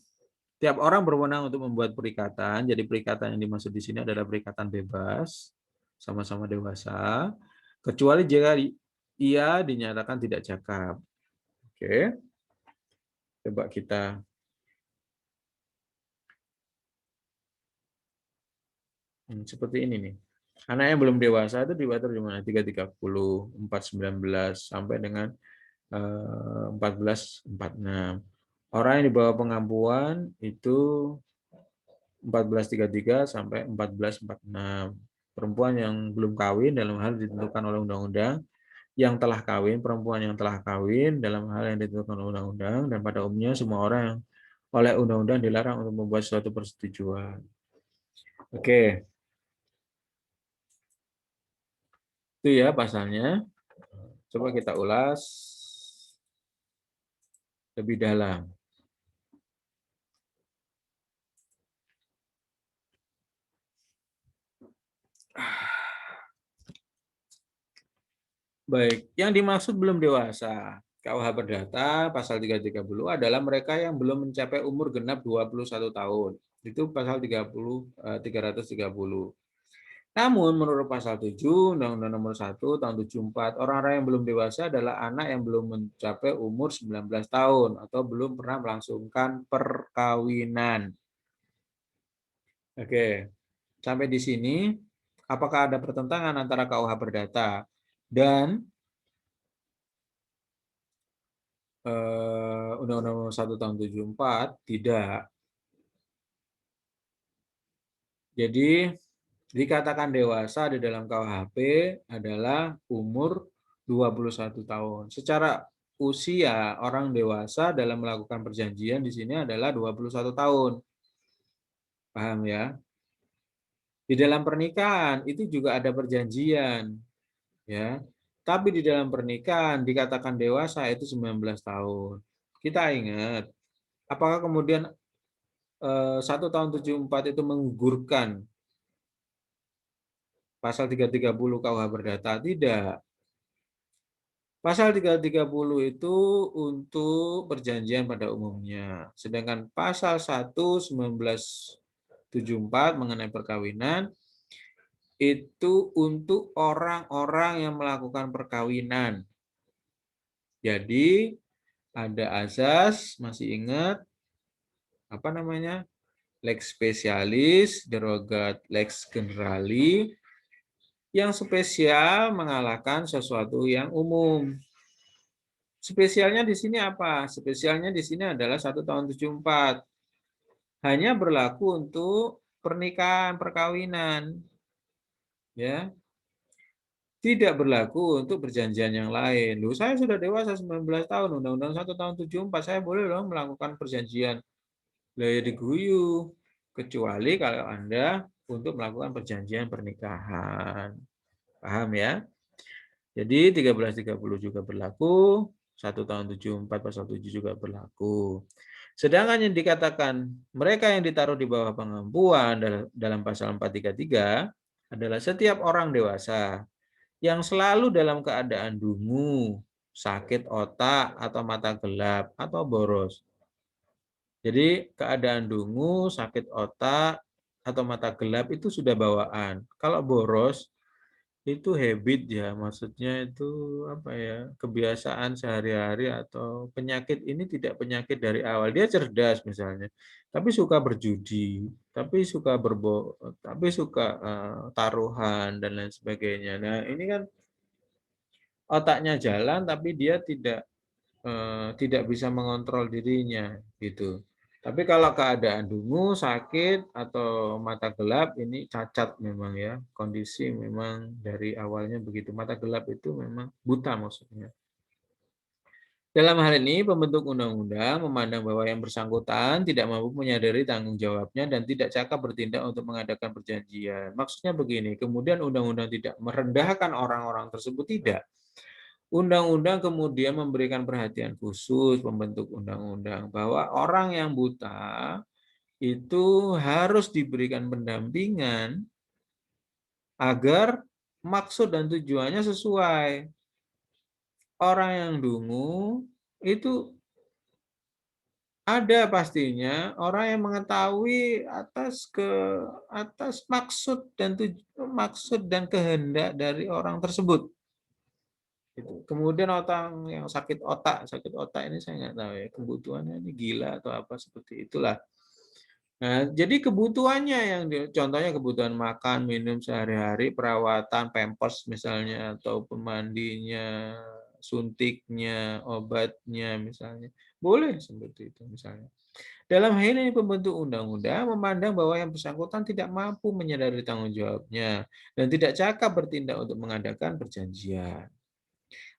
tiap orang berwenang untuk membuat perikatan. Jadi perikatan yang dimaksud di sini adalah perikatan bebas, sama-sama dewasa, kecuali jika ia dinyatakan tidak cakap. Oke, coba kita seperti ini nih. Anak yang belum dewasa itu diatur di mana? 330, 419 sampai dengan 1446. Orang yang di bawah pengampuan itu 1433 sampai 1446. Perempuan yang belum kawin dalam hal ditentukan oleh undang-undang, yang telah kawin, perempuan yang telah kawin dalam hal yang ditentukan oleh undang-undang, dan pada umumnya semua orang yang oleh undang-undang dilarang untuk membuat suatu persetujuan. Oke, itu ya pasalnya. Coba kita ulas lebih dalam. Baik, yang dimaksud belum dewasa. KUH Perdata pasal 330 adalah mereka yang belum mencapai umur genap 21 tahun. Itu pasal 330. Namun menurut pasal 7 Undang-Undang Nomor 1 Tahun 74, orang-orang yang belum dewasa adalah anak yang belum mencapai umur 19 tahun atau belum pernah melangsungkan perkawinan. Oke, sampai di sini apakah ada pertentangan antara KUH Perdata dan Undang-Undang Nomor 1 Tahun 74? Tidak. Jadi dikatakan dewasa di dalam KUHP adalah umur 21 tahun. Secara usia orang dewasa dalam melakukan perjanjian di sini adalah 21 tahun. Paham ya? Di dalam pernikahan itu juga ada perjanjian, ya. Tapi di dalam pernikahan dikatakan dewasa itu 19 tahun. Kita ingat, apakah kemudian 1 tahun 74 itu menggugurkan pasal 330 KUH Perdata? Tidak. Pasal 330 itu untuk perjanjian pada umumnya. Sedangkan pasal 1 1974 mengenai perkawinan itu untuk orang-orang yang melakukan perkawinan. Jadi ada azas, masih ingat apa namanya? Lex specialis, derogat lex generali, yang spesial mengalahkan sesuatu yang umum. Spesialnya di sini apa? Spesialnya di sini adalah 1 tahun 74. Hanya berlaku untuk pernikahan, perkawinan. Ya. tidak berlaku untuk perjanjian yang lain. Loh, saya sudah dewasa 19 tahun, Undang-Undang 1 tahun 74, saya boleh loh melakukan perjanjian. Lah ya diguyu, kecuali kalau Anda untuk melakukan perjanjian pernikahan. Paham ya? Jadi 1330 juga berlaku, 1 tahun 74 pasal 7 juga berlaku. Sedangkan yang dikatakan mereka yang ditaruh di bawah pengampuan dalam pasal 433 adalah setiap orang dewasa yang selalu dalam keadaan dungu, sakit otak atau mata gelap atau boros. Jadi keadaan dungu, sakit otak atau mata gelap itu sudah bawaan. Kalau boros itu habit ya, maksudnya itu apa ya, kebiasaan sehari-hari atau penyakit ini tidak penyakit dari awal. Dia cerdas misalnya, tapi suka berjudi, tapi suka taruhan dan lain sebagainya. Nah, ini kan otaknya jalan tapi dia tidak bisa mengontrol dirinya gitu. Tapi kalau keadaan dungu, sakit atau mata gelap ini cacat memang ya. Kondisi memang dari awalnya begitu. Mata gelap itu memang buta maksudnya. Dalam hal ini, pembentuk undang-undang memandang bahwa yang bersangkutan tidak mampu menyadari tanggung jawabnya dan tidak cakap bertindak untuk mengadakan perjanjian. Maksudnya begini, kemudian undang-undang tidak merendahkan orang-orang tersebut, tidak. Undang-undang kemudian memberikan perhatian khusus pembentuk undang-undang bahwa orang yang buta itu harus diberikan pendampingan agar maksud dan tujuannya sesuai. Orang yang dungu itu ada pastinya orang yang mengetahui atas maksud dan kehendak dari orang tersebut. Gitu. Kemudian orang yang sakit otak ini saya nggak tahu ya, kebutuhannya ini gila atau apa seperti itulah. Nah, jadi kebutuhannya contohnya kebutuhan makan, minum sehari-hari, perawatan, pampers misalnya, atau pemandinya, suntiknya, obatnya misalnya. Boleh seperti itu misalnya. Dalam hal ini pembentuk undang-undang memandang bahwa yang bersangkutan tidak mampu menyadari tanggung jawabnya dan tidak cakap bertindak untuk mengadakan perjanjian.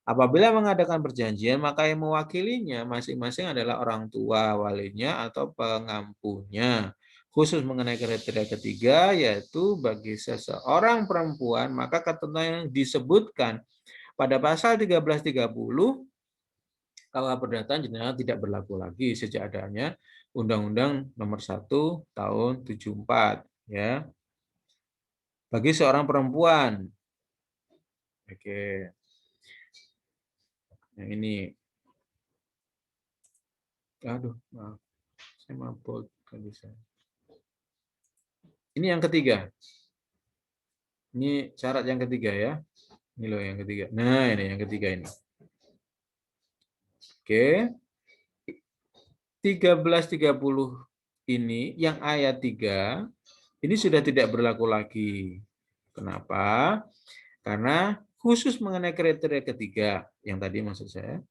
Apabila mengadakan perjanjian, maka yang mewakilinya masing-masing adalah orang tua, walinya, atau pengampunya. Khusus mengenai kriteria ketiga, yaitu bagi seseorang perempuan, maka ketentuan yang disebutkan pada pasal 1330 KUH Perdata Jenderal tidak berlaku lagi sejak adanya Undang-Undang Nomor 1 Tahun 74. Ya, bagi seorang perempuan. Oke, yang ini. Aduh, maaf. Saya mabuk nggak bisa. Ini yang ketiga. Ini syarat yang ketiga ya. Ini loh yang ketiga. Nah, ini yang ketiga ini. Oke. 1330 ini yang ayat 3 ini sudah tidak berlaku lagi. Kenapa? Karena khusus mengenai kriteria ketiga yang tadi maksud saya.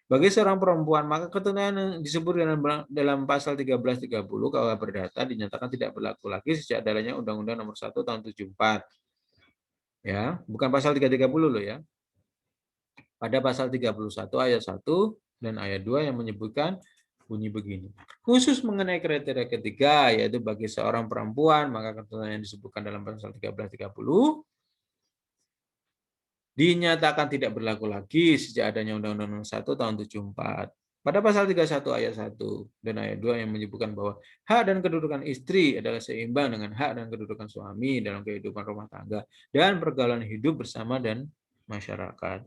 Bagi seorang perempuan, maka ketentuan yang disebut dalam pasal 1330 KUH Perdata dinyatakan tidak berlaku lagi sejak adanya Undang-Undang Nomor 1 Tahun 74. Ya, bukan pasal 330 loh ya. Pada pasal 31 ayat 1 dan ayat 2 yang menyebutkan bunyi begini. Khusus mengenai kriteria ketiga, yaitu bagi seorang perempuan, maka ketentuan yang disebutkan dalam pasal 1330 dinyatakan tidak berlaku lagi sejak adanya Undang-Undang Nomor 1 Tahun 74. Pada pasal 31 ayat 1 dan ayat 2 yang menyebutkan bahwa hak dan kedudukan istri adalah seimbang dengan hak dan kedudukan suami dalam kehidupan rumah tangga dan pergaulan hidup bersama dan masyarakat.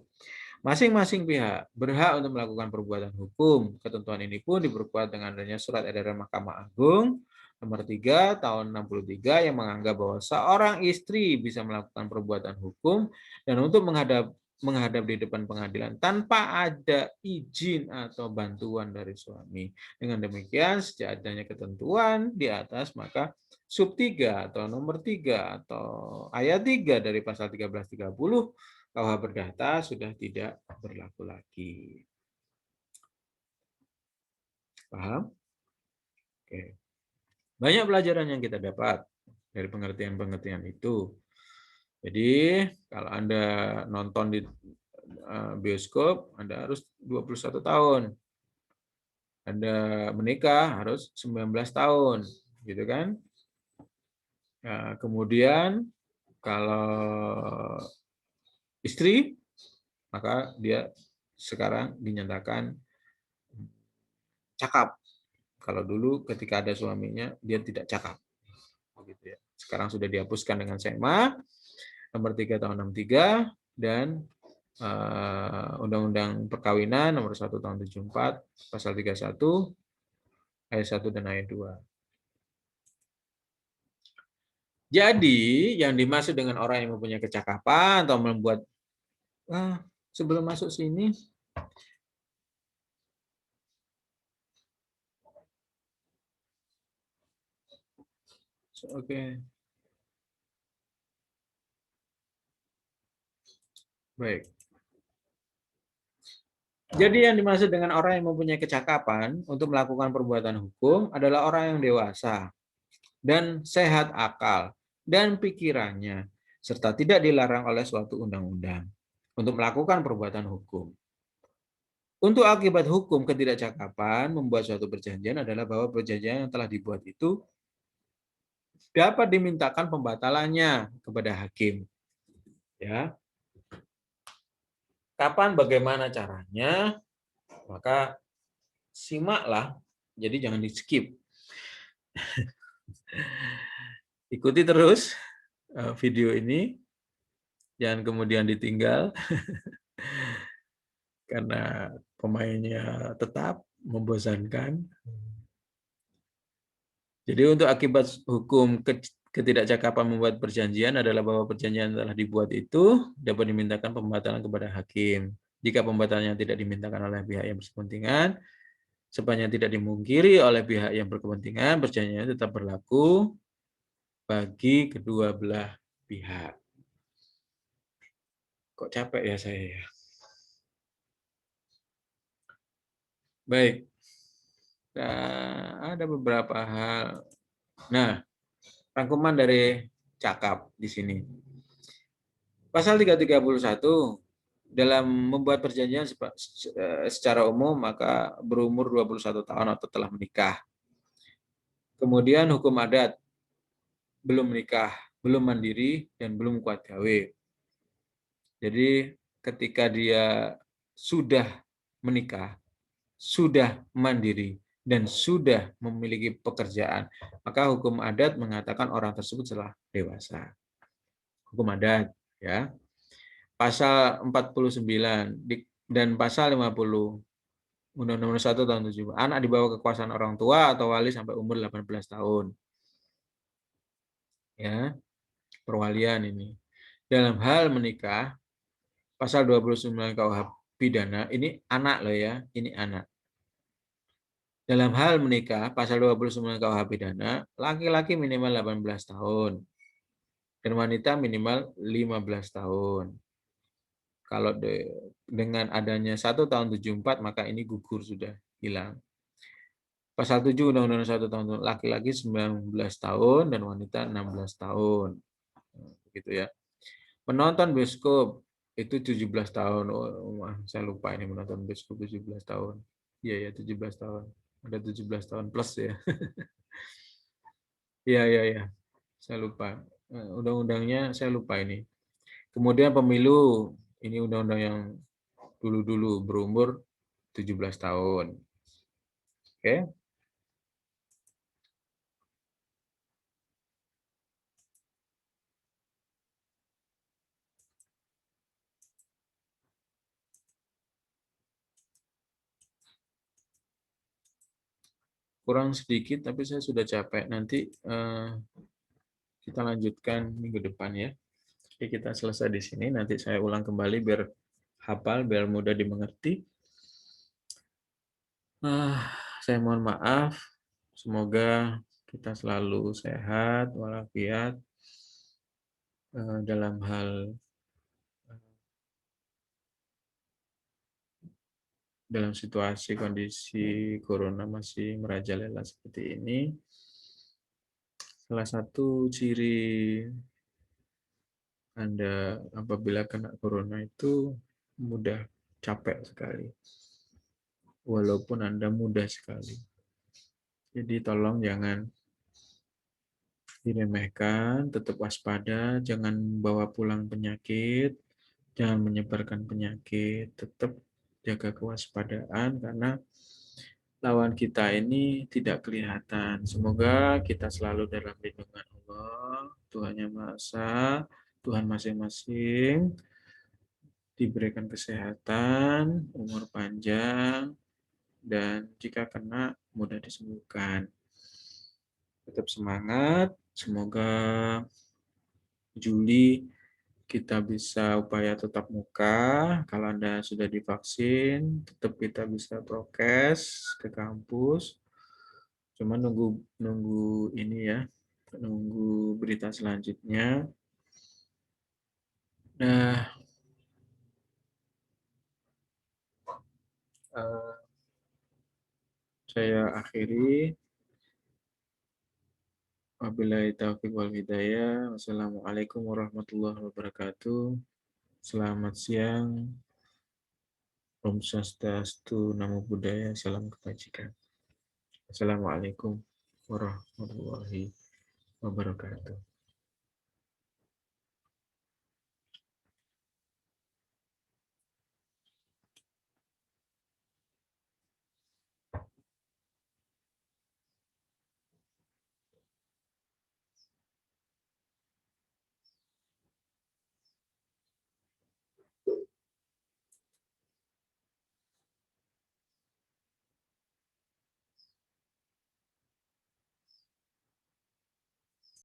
Masing-masing pihak berhak untuk melakukan perbuatan hukum. Ketentuan ini pun diperkuat dengan adanya surat edaran Mahkamah Agung Nomor 3 tahun 63 yang menganggap bahwa seorang istri bisa melakukan perbuatan hukum dan untuk menghadap di depan pengadilan tanpa ada izin atau bantuan dari suami. Dengan demikian, sejak adanya ketentuan di atas, maka sub 3 atau nomor 3 atau ayat 3 dari pasal 1330 KUH Perdata sudah tidak berlaku lagi. Paham? Oke. Banyak pelajaran yang kita dapat dari pengertian-pengertian itu. Jadi kalau Anda nonton di bioskop, Anda harus 21 tahun. Anda menikah harus 19 tahun, gitu kan? Nah, kemudian kalau istri, maka dia sekarang dinyatakan cakap. Kalau dulu ketika ada suaminya, dia tidak cakap. Begitu ya. Sekarang sudah dihapuskan dengan SMA nomor 3 tahun 63 dan Undang-Undang Perkawinan nomor 1 tahun 74 pasal 31 ayat 1 dan ayat 2. Jadi yang dimaksud dengan orang yang mempunyai kecakapan atau membuat sebelum masuk sini oke. Baik. Jadi yang dimaksud dengan orang yang mempunyai kecakapan untuk melakukan perbuatan hukum adalah orang yang dewasa dan sehat akal dan pikirannya, serta tidak dilarang oleh suatu undang-undang untuk melakukan perbuatan hukum. Untuk akibat hukum ketidakcakapan membuat suatu perjanjian adalah bahwa perjanjian yang telah dibuat itu dapat dimintakan pembatalannya kepada hakim. Ya. Kapan bagaimana caranya? Maka simaklah. Jadi jangan di-skip. Ikuti terus video ini. Jangan kemudian ditinggal. Karena pemainnya tetap membosankan. Jadi untuk akibat hukum ketidakcakapan membuat perjanjian adalah bahwa perjanjian telah dibuat itu dapat dimintakan pembatalan kepada hakim. Jika pembatalannya tidak dimintakan oleh pihak yang berkepentingan, sepanjang tidak dimungkiri oleh pihak yang berkepentingan, perjanjian tetap berlaku bagi kedua belah pihak. Kok capek ya saya ya? Baik. Nah, ada beberapa hal. Nah, rangkuman dari cakap di sini. Pasal 331 dalam membuat perjanjian secara umum maka berumur 21 tahun atau telah menikah. Kemudian hukum adat belum menikah, belum mandiri dan belum kuat gawe. Jadi ketika dia sudah menikah, sudah mandiri dan sudah memiliki pekerjaan, maka hukum adat mengatakan orang tersebut telah dewasa. Hukum adat ya. Pasal 49 dan pasal 50 Undang-Undang Nomor 1 tahun 70. Anak di bawah kekuasaan orang tua atau wali sampai umur 18 tahun. Ya, perwalian ini. Dalam hal menikah, pasal 29 KUH pidana, ini anak loh ya, ini anak. Dalam hal menikah, pasal 29 KUH pidana, laki-laki minimal 18 tahun dan wanita minimal 15 tahun. Kalau dengan adanya 1 tahun 74 maka ini gugur sudah hilang. Pasal 7 Undang-Undang 1 tahun laki-laki 19 tahun dan wanita 16 tahun. Gitu ya. Menonton bioskop itu 17 tahun. Oh, saya lupa ini menonton bioskop 17 tahun. Iya ya 17 tahun. Ada 17 tahun plus ya. Iya iya iya. Saya lupa. Undang-undangnya saya lupa ini. Kemudian pemilu ini undang-undang yang dulu-dulu berumur 17 tahun. Oke. Kurang sedikit tapi saya sudah capek. Nanti kita lanjutkan minggu depan ya. Oke, kita selesai di sini. Nanti saya ulang kembali biar hafal, biar mudah dimengerti. Saya mohon maaf. Semoga kita selalu sehat, walafiat dalam hal dalam situasi kondisi corona masih merajalela seperti ini. Salah satu ciri Anda apabila kena corona itu mudah capek sekali, walaupun Anda mudah sekali. Jadi tolong jangan diremehkan, tetap waspada, jangan bawa pulang penyakit, jangan menyebarkan penyakit, tetap jaga kewaspadaan karena lawan kita ini tidak kelihatan. Semoga kita selalu dalam lindungan Allah, Tuhan Yang Maha Esa, Tuhan masing-masing, diberikan kesehatan, umur panjang, dan jika kena mudah disembuhkan. Tetap semangat, semoga Juli kita bisa upaya tetap muka. Kalau Anda sudah divaksin, tetap kita bisa prokes ke kampus. Cuma nunggu nunggu ini ya, nunggu berita selanjutnya. Nah, eh, saya akhiri. Wabillahi taufiq wal hidayah. Wassalamualaikum warahmatullahi wabarakatuh. Selamat siang. Om Swastiastu, Namo Buddhaya, Salam Kebajikan. Assalamualaikum warahmatullahi wabarakatuh.